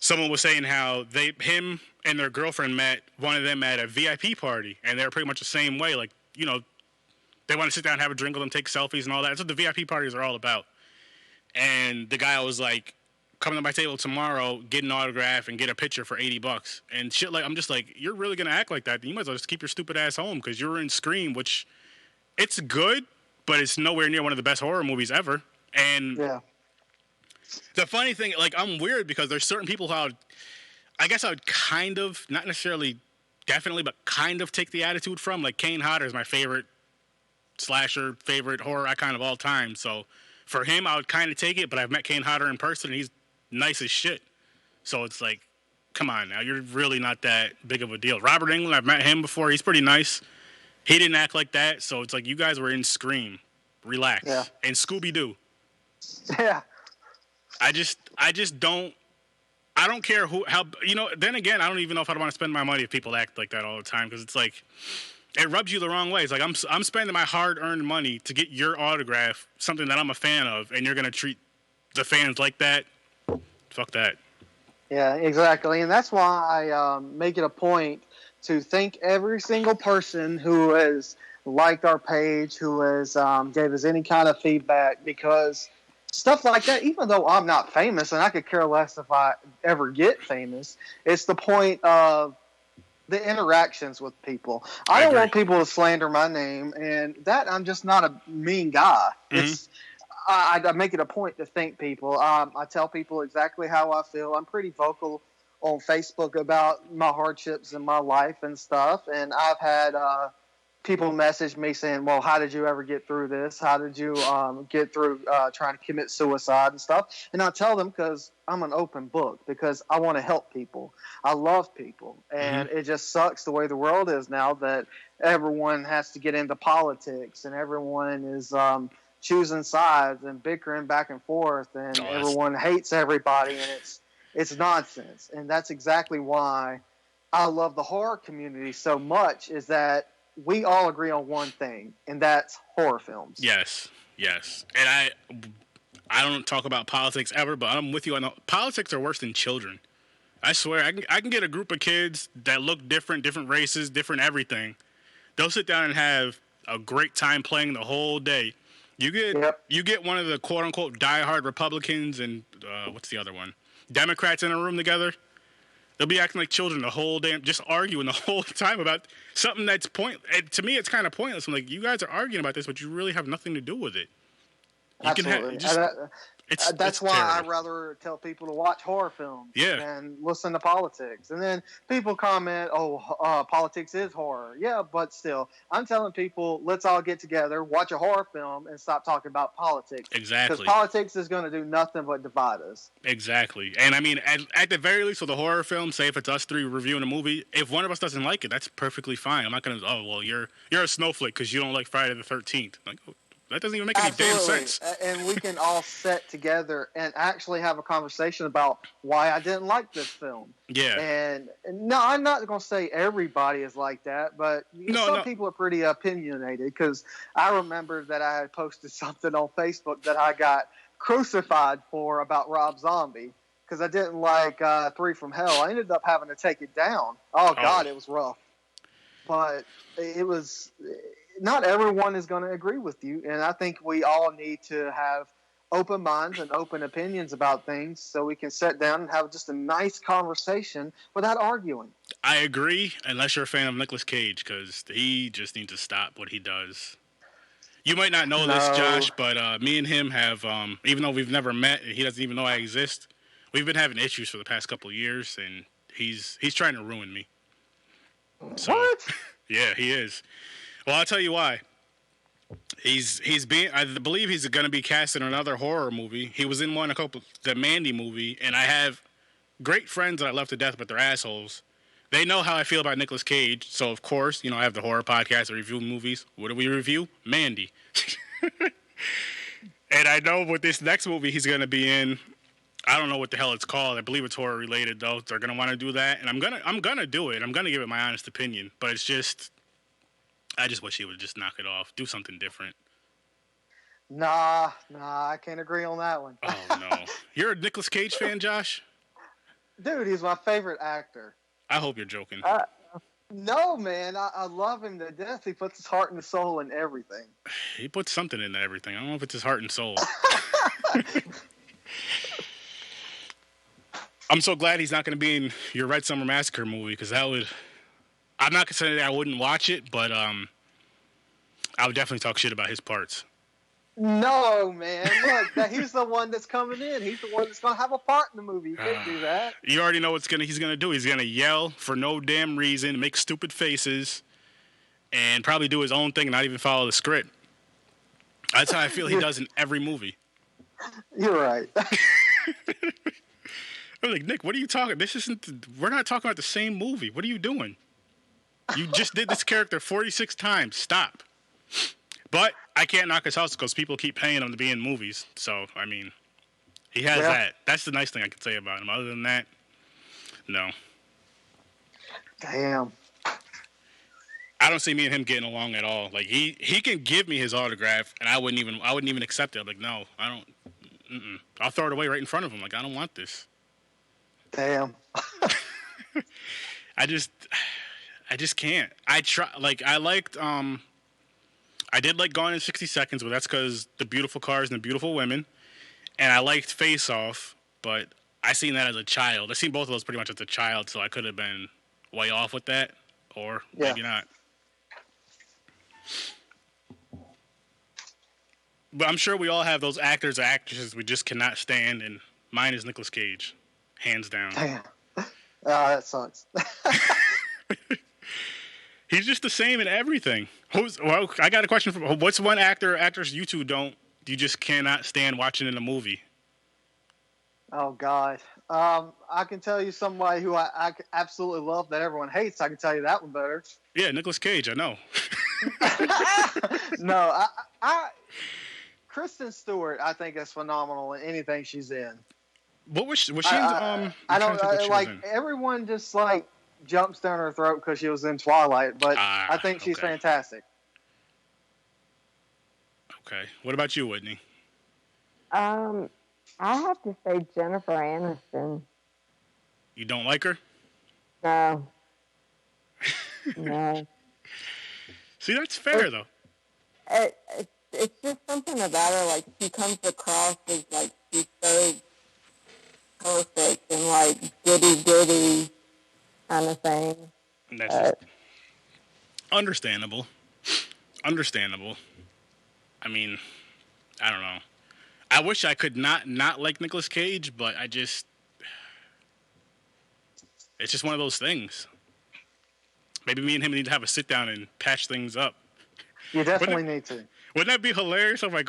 someone was saying how him and their girlfriend met one of them at a VIP party, and they were pretty much the same way. Like, they want to sit down and have a drink with them, take selfies and all that. That's what the VIP parties are all about. And the guy was like, come to my table tomorrow, get an autograph, and get a picture for $80. And shit, like, I'm just like, you're really going to act like that? You might as well just keep your stupid ass home, because you're in Scream, which, it's good, but it's nowhere near one of the best horror movies ever. And the funny thing, like, I'm weird because there's certain people who I guess I would kind of, not necessarily definitely, but kind of take the attitude from. Like, Kane Hodder is my favorite slasher, favorite horror icon of all time. So for him, I would kind of take it, but I've met Kane Hodder in person, and he's nice as shit. So it's like, come on now, you're really not that big of a deal. Robert Englund, I've met him before. He's pretty nice. He didn't act like that, so it's like, you guys were in Scream. Relax. Yeah. And Scooby-Doo. Yeah. I just don't care how, then again, I don't even know if I'd want to spend my money if people act like that all the time, because it's like, it rubs you the wrong way. It's like, I'm spending my hard-earned money to get your autograph, something that I'm a fan of, and you're going to treat the fans like that? Fuck that. Yeah, exactly. And that's why I make it a point to thank every single person who has liked our page, who has gave us any kind of feedback, because stuff like that, even though I'm not famous, and I could care less if I ever get famous, it's the point of the interactions with people. I don't want people to slander my name, and that I'm just not a mean guy. It's I make it a point to thank people. I tell people exactly how I feel. I'm pretty vocal on Facebook about my hardships in my life and stuff. And I've had people message me saying, well, how did you ever get through this? How did you get through trying to commit suicide and stuff? And I tell them, because I'm an open book, because I want to help people. I love people. And it just sucks the way the world is now, that everyone has to get into politics, and everyone is choosing sides and bickering back and forth, and everyone hates everybody, and it's nonsense. And that's exactly why I love the horror community so much, is that we all agree on one thing, and that's horror films. Yes. And I don't talk about politics ever, but I'm with you on politics are worse than children. I swear, I can get a group of kids that look different races, different everything. They'll sit down and have a great time playing the whole day. You get one of the quote unquote diehard Republicans and what's the other one? Democrats in a room together. They'll be acting like children the whole day, just arguing the whole time about something that's to me, it's kind of pointless. I'm like, you guys are arguing about this, but you really have nothing to do with it. Absolutely. That's why I rather tell people to watch horror films and listen to politics. And then people comment, politics is horror. Yeah, but still, I'm telling people, let's all get together, watch a horror film, and stop talking about politics. Exactly. Because politics is going to do nothing but divide us. Exactly. And I mean, at the very least, with a horror film, say if it's us three reviewing a movie, if one of us doesn't like it, that's perfectly fine. I'm not going to, you're a snowflake because you don't like Friday the 13th. Like, That doesn't even make any damn Absolutely. sense. And we can all sit together and actually have a conversation about why I didn't like this film. Yeah. And no, I'm not going to say everybody is like that, but some people are pretty opinionated, because I remember that I had posted something on Facebook that I got crucified for about Rob Zombie, because I didn't like 3 from Hell. I ended up having to take it down. Oh, God, it was rough. But it was... Not everyone is going to agree with you, and I think we all need to have open minds and open opinions about things so we can sit down and have just a nice conversation without arguing. I agree, unless you're a fan of Nicolas Cage, because he just needs to stop what he does. You might not know this, Josh, but me and him have, even though we've never met, and he doesn't even know I exist, we've been having issues for the past couple of years, and he's trying to ruin me. So, what? Yeah, he is. Well, I'll tell you why. I believe he's going to be cast in another horror movie. He was in the Mandy movie, and I have great friends that I love to death, but they're assholes. They know how I feel about Nicolas Cage, so of course, I have the horror podcast I review movies. What do we review? Mandy. And I know with this next movie he's going to be in, I don't know what the hell it's called. I believe it's horror related though. They're going to want to do that, and I'm going to do it. I'm going to give it my honest opinion, but it's just I just wish he would just knock it off. Do something different. Nah, I can't agree on that one. Oh, no. You're a Nicolas Cage fan, Josh? Dude, he's my favorite actor. I hope you're joking. No, man. I love him to death. He puts his heart and soul in everything. He puts something into everything. I don't know if it's his heart and soul. I'm so glad he's not going to be in your Red Summer Massacre movie, because that would... I'm not saying that I wouldn't watch it, but I would definitely talk shit about his parts. No, man. Look, he's the one that's coming in. He's the one that's going to have a part in the movie. You can't do that. You already know what he's going to do. He's going to yell for no damn reason, make stupid faces, and probably do his own thing and not even follow the script. That's how I feel he does in every movie. You're right. I'm like, Nick, what are you talking? We're not talking about the same movie. What are you doing? You just did this character 46 times. Stop. But I can't knock his house because people keep paying him to be in movies. So, I mean, he has that. That's the nice thing I can say about him. Other than that, no. Damn. I don't see me and him getting along at all. Like, he can give me his autograph, and I wouldn't even accept it. I'm like, no, I don't. I'll throw it away right in front of him. Like, I don't want this. Damn. I just can't. I did like Gone in 60 Seconds, but that's because the beautiful cars and the beautiful women. And I liked Face Off, but I seen that as a child. I seen both of those pretty much as a child, so I could have been way off with that, or maybe not. But I'm sure we all have those actors or actresses we just cannot stand, and mine is Nicolas Cage, hands down. Damn. That sucks. He's just the same in everything. I got a question for what's one actor or actress you just cannot stand watching in a movie? Oh, God. I can tell you somebody who I absolutely love that everyone hates. I can tell you that one better. Yeah, Nicolas Cage, I know. No, Kristen Stewart, I think, is phenomenal in anything she's in. What was she in? I don't like everyone just like jumps down her throat because she was in Twilight, but I think she's fantastic. Okay. What about you, Whitney? I have to say Jennifer Aniston. You don't like her? No. No. See, that's fair, though. It's just something about her, like, she comes across as, like, she's so perfect and, like, goody-goody kind of thing. And that's just understandable. I mean, I don't know. I wish I could not like Nicolas Cage, but it's just one of those things. Maybe me and him need to have a sit down and patch things up. You definitely need to. Wouldn't that be hilarious if I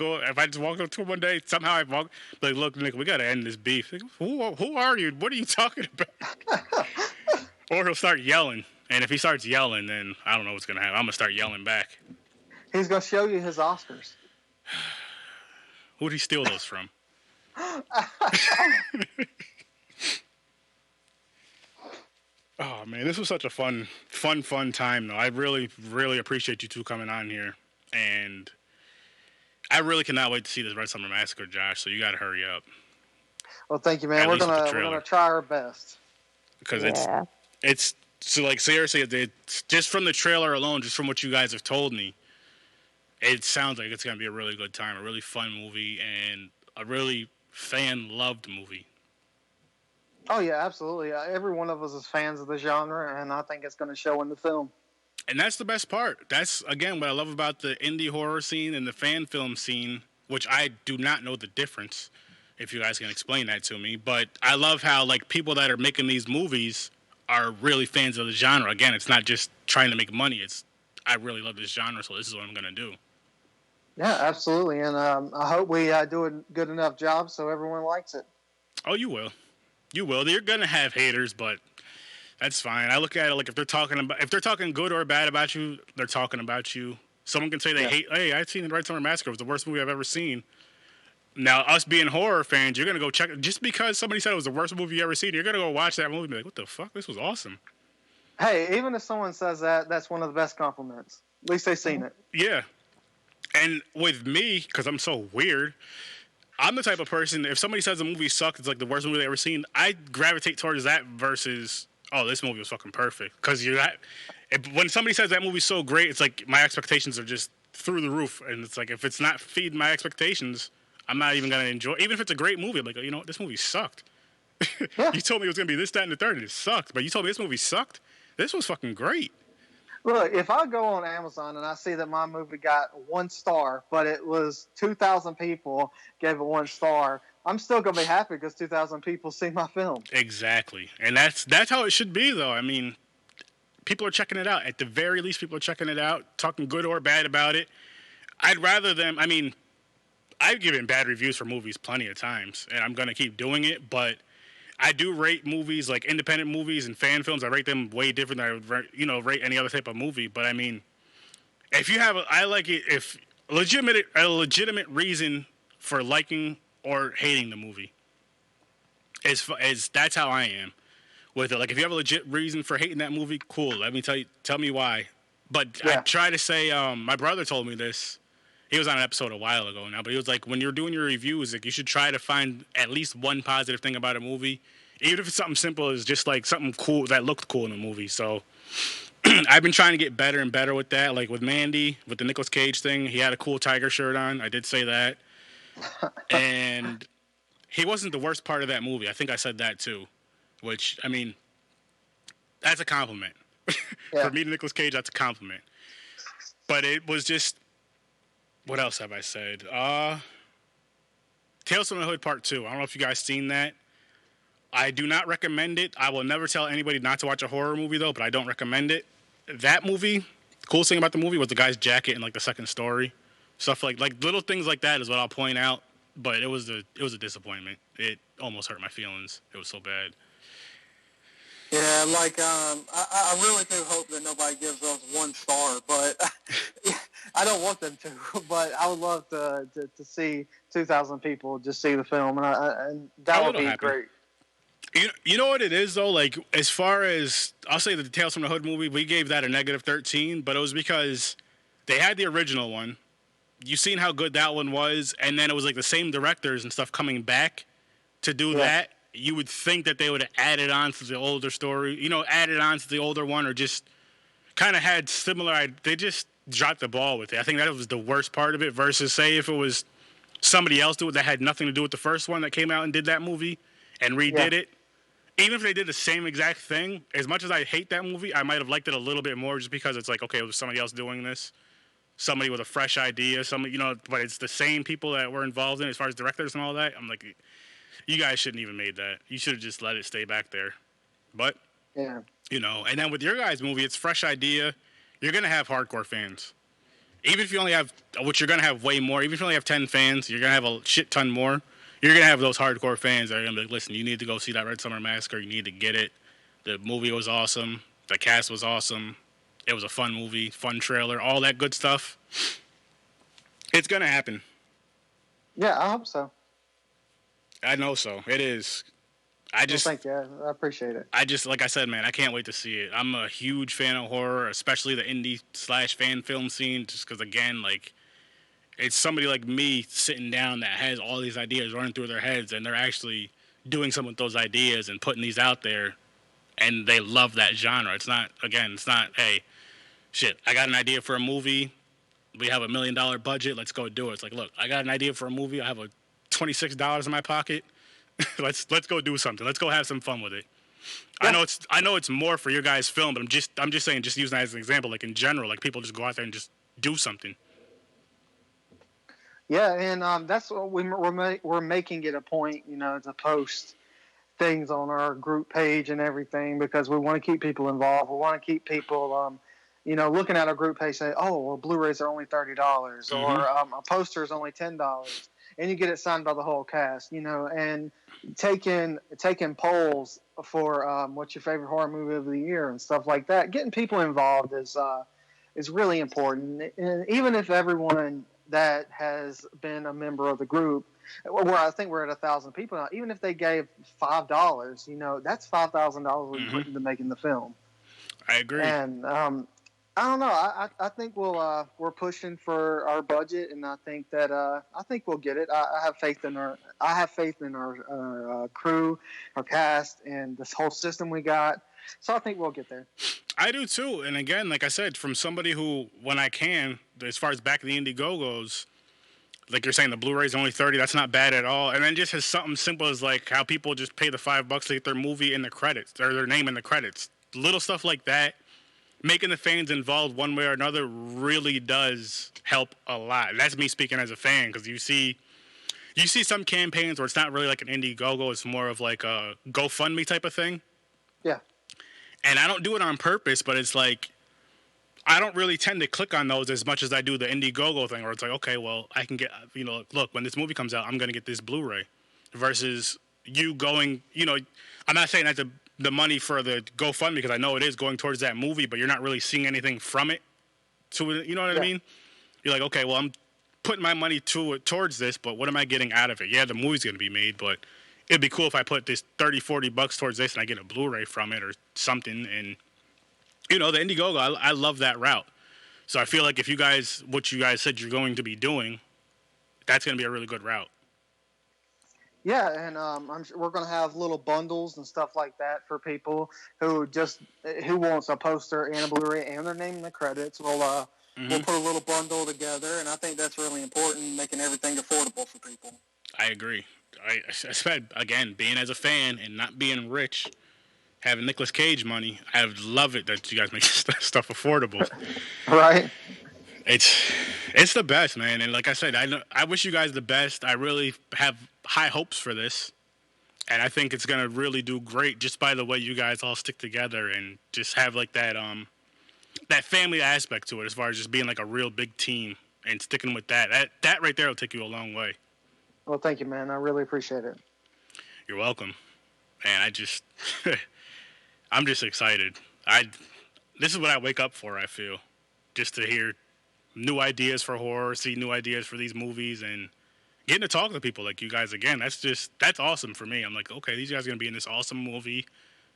just walked up to him one day, somehow I walk, like, look, Nick, we got to end this beef. Like, who are you? What are you talking about? Or he'll start yelling. And if he starts yelling, then I don't know what's going to happen. I'm going to start yelling back. He's going to show you his Oscars. Who did he steal those from? Oh man, this was such a fun time though. I really, really appreciate you two coming on here, and I really cannot wait to see this Red Summer Massacre, Josh. So you got to hurry up. Well, thank you, man. At We're least with the gonna trailer. try our best. Because Yeah. it's so like seriously, it's just from the trailer alone, just from what you guys have told me, it sounds like it's gonna be a really good time, a really fun movie, and a really fan loved movie. Oh yeah, absolutely. Every one of us is fans of the genre, and I think it's going to show in the film. And that's the best part. That's again what I love about the indie horror scene and the fan film scene, which I do not know the difference. If you guys can explain that to me, but I love how like people that are making these movies are really fans of the genre. Again, it's not just trying to make money. It's I really love this genre, so this is what I'm gonna do. Yeah, absolutely. And I hope we do a good enough job so everyone likes it. Oh, you will. You will. You're gonna have haters, but that's fine. I look at it like if they're talking good or bad about you, they're talking about you. Someone can say they hate. Hey, I've seen the Red Summer Massacre. It was the worst movie I've ever seen. Now, us being horror fans, you're gonna go check it. Just because somebody said it was the worst movie you ever seen, you're gonna go watch that movie and be like, "What the fuck? This was awesome." Hey, even if someone says that, that's one of the best compliments. At least they've seen it. Yeah. And with me, because I'm so weird, I'm the type of person, if somebody says a movie sucks, it's like the worst movie they've ever seen, I gravitate towards that versus, oh, this movie was fucking perfect. Because when somebody says that movie's so great, it's like my expectations are just through the roof. And it's like, if it's not feeding my expectations, I'm not even going to enjoy it. Even if it's a great movie, I'm like, you know what, this movie sucked. Yeah. You told me it was going to be this, that, and the third, and it sucked. But you told me this movie sucked? This was fucking great. Look, if I go on Amazon and I see that my movie got 1 star, but it was 2,000 people gave it 1 star, I'm still gonna be happy because 2,000 people see my film. Exactly, and that's how it should be, though. I mean, people are checking it out. At the very least, people are checking it out, talking good or bad about it. I'd rather them. I mean, I've given bad reviews for movies plenty of times, and I'm gonna keep doing it. But I do rate movies like independent movies and fan films. I rate them way different than I would rate any other type of movie. But I mean, if you have, I like it if a legitimate reason for liking or hating the movie is that's how I am with it. Like if you have a legit reason for hating that movie, cool. Let me tell me why. But I try to say, my brother told me this. He was on an episode a while ago now, but he was like, when you're doing your reviews, like you should try to find at least one positive thing about a movie, even if it's something simple as just like something cool that looked cool in the movie. So I've been trying to get better and better with that. Like with Mandy, with the Nicolas Cage thing, he had a cool tiger shirt on. I did say that. And he wasn't the worst part of that movie. I think I said that too, which, I mean, that's a compliment. For me, Nicolas Cage, that's a compliment. But it was just, what else have I said? Tales from the Hood Part 2. I don't know if you guys seen that. I do not recommend it. I will never tell anybody not to watch a horror movie, though, but I don't recommend it. That movie, the coolest thing about the movie was the guy's jacket in, like, the second story. Stuff like little things like that is what I'll point out. But it was a disappointment. It almost hurt my feelings. It was so bad. Yeah, like I really do hope that nobody gives us 1 star, but I don't want them to. But I would love to see 2,000 people just see the film, and that would be great. You know what it is though? Like as far as I'll say the Tales from the Hood movie, we gave that a -13, but it was because they had the original one. You seen how good that one was, and then it was like the same directors and stuff coming back to do that. You would think that they would have added on to the older story, added on to the older one, or just kind of had similar. They just dropped the ball with it. I think that was the worst part of it. Versus, say, if it was somebody else that had nothing to do with the first one that came out and did that movie and redid it. Even if they did the same exact thing, as much as I hate that movie, I might have liked it a little bit more just because it's like, okay, it was somebody else doing this. Somebody with a fresh idea, but it's the same people that were involved in it as far as directors and all that. I'm like, you guys shouldn't even made that. You should have just let it stay back there. But, and then with your guys' movie, it's fresh idea. You're going to have hardcore fans. Even if you only have, which you're going to have way more, even if you only have 10 fans, you're going to have a shit ton more. You're going to have those hardcore fans that are going to be like, listen, you need to go see that Red Summer Massacre. You need to get it. The movie was awesome. The cast was awesome. It was a fun movie, fun trailer, all that good stuff. It's going to happen. Yeah, I hope so. I know so. It is. I just, Well, thank you. I appreciate it. like I said, man, I can't wait to see it. I'm a huge fan of horror, especially the indie / fan film scene, just because, again, like, it's somebody like me sitting down that has all these ideas running through their heads, and they're actually doing something with those ideas and putting these out there, and they love that genre. It's not, hey, shit, I got an idea for a movie. We have $1 million budget. Let's go do it. It's like, look, I got an idea for a movie. I have a $26 in my pocket. let's go do something. Let's go have some fun with it. Yeah. I know it's more for your guys' film, but I'm just saying, just using that as an example, like in general, like people just go out there and just do something. Yeah, and that's what we're making it a point, to post things on our group page and everything, because we want to keep people involved. We want to keep people, looking at our group page, say, oh, well, Blu-rays are only $30, or a poster is only $10, and you get it signed by the whole cast, and taking polls for what's your favorite horror movie of the year and stuff like that. Getting people involved is really important, and even if everyone that has been a member of the group, where I think we're at 1,000 people now, even if they gave $5, that's $5,000 we put into making the film. I agree. And I don't know. I think we're pushing for our budget, and I think that I think we'll get it. I have faith in our crew, our cast, and this whole system we got. So I think we'll get there. I do too. And again, like I said, from somebody who, when I can, as far as back in the Indiegogo goes, like you're saying, the Blu-ray's only $30. That's not bad at all. And then just as something simple as like how people just pay the $5 to get their movie in the credits, or their name in the credits. Little stuff like that, making the fans involved one way or another really does help a lot. And that's me speaking as a fan, because you see some campaigns where it's not really like an Indiegogo, it's more of like a GoFundMe type of thing. Yeah. And I don't do it on purpose, but it's like, I don't really tend to click on those as much as I do the Indiegogo thing, where it's like, okay, well, I can get, look, when this movie comes out, I'm going to get this Blu-ray. Versus you going, I'm not saying that's the money for the GoFundMe, because I know it is going towards that movie, but you're not really seeing anything from it. You know what I mean? You're like, okay, well, I'm putting my money towards this, but what am I getting out of it? Yeah, the movie's going to be made, but it'd be cool if I put this $30-$40 towards this and I get a Blu-ray from it or something. And, the Indiegogo, I love that route. So I feel like if what you guys said you're going to be doing, that's going to be a really good route. Yeah, and I'm sure we're going to have little bundles and stuff like that for people who wants a poster and a Blu-ray and their name in the credits. We'll put a little bundle together, and I think that's really important, making everything affordable for people. I agree. I said, again, being as a fan and not being rich, having Nicolas Cage money, I love it that you guys make stuff affordable. Right. It's the best, man. And like I said, I wish you guys the best. I really have high hopes for this. And I think it's going to really do great just by the way you guys all stick together and just have like that family aspect to it, as far as just being like a real big team and sticking with that. That right there will take you a long way. Well, thank you, man. I really appreciate it. You're welcome. And I'm just excited. This is what I wake up for, I feel. Just to hear new ideas for horror, see new ideas for these movies, and getting to talk to people like you guys again. That's awesome for me. I'm like, okay, these guys are going to be in this awesome movie,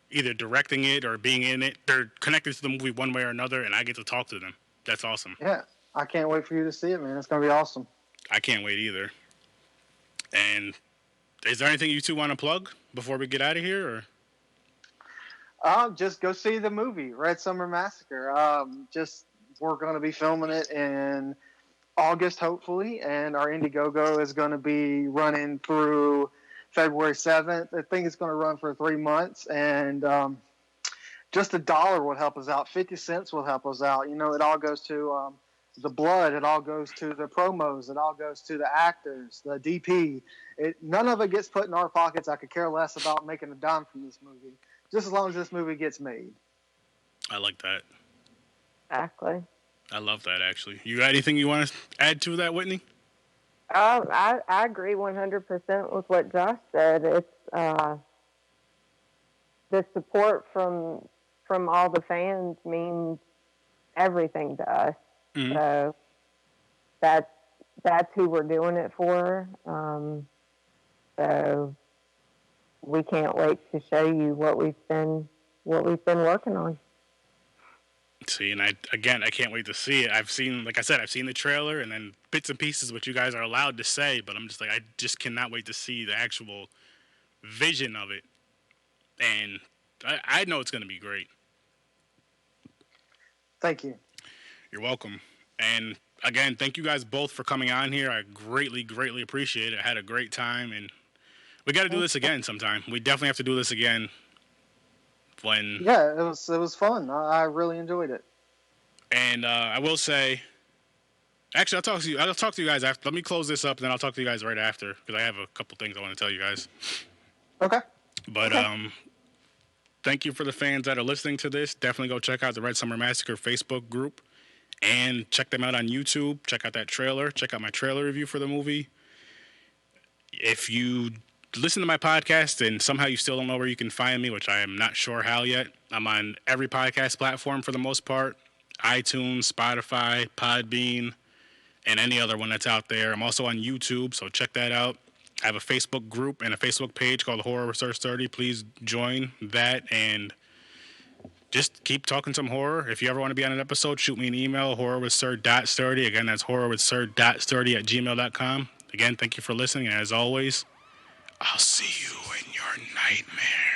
either directing it or being in it. They're connected to the movie one way or another, and I get to talk to them. That's awesome. Yeah, I can't wait for you to see it, man. It's going to be awesome. I can't wait either. And is there anything you two want to plug before we get out of here? Or just go see the movie, Red Summer Massacre. We're going to be filming it in August, hopefully, and our Indiegogo is going to be running through February 7th. I think it's going to run for 3 months, and just $1 will help us out. 50 cents will help us out. It all goes to the blood. It all goes to the promos. It all goes to the actors, the DP. None of it gets put in our pockets. I could care less about making a dime from this movie, just as long as this movie gets made. I like that. Exactly. I love that, actually. You got anything you want to add to that, Whitney? I agree 100% with what Josh said. It's the support from all the fans means everything to us. Mm-hmm. So that's who we're doing it for. So we can't wait to show you what we've been working on. See, and I can't wait to see it. I've seen the trailer and then bits and pieces what you guys are allowed to say, but I'm just like, I just cannot wait to see the actual vision of it. And I know it's going to be great. Thank you. You're welcome. And again, thank you guys both for coming on here. I greatly, greatly appreciate it. I had a great time, and we got to do this again sometime. We definitely have to do this again. Yeah, it was fun. I really enjoyed it. And I will say, actually, I'll talk to you guys after. Let me close this up, and then I'll talk to you guys right after because I have a couple things I want to tell you guys. Okay. But thank you for the fans that are listening to this. Definitely go check out the Red Summer Massacre Facebook group and check them out on YouTube. Check out that trailer. Check out my trailer review for the movie. If you listen to my podcast and somehow you still don't know where you can find me, which I am not sure how yet, I'm on every podcast platform for the most part. iTunes, Spotify, Podbean, and any other one that's out there. I'm also on YouTube, so check that out. I have a Facebook group and a Facebook page called Horror with Sir Sturdy. Please join that and just keep talking some horror. If you ever want to be on an episode, shoot me an email, horrorwithsir.sturdy. Again, that's horrorwithsir.sturdy@gmail.com. Again, thank you for listening, and as always, I'll see you in your nightmares.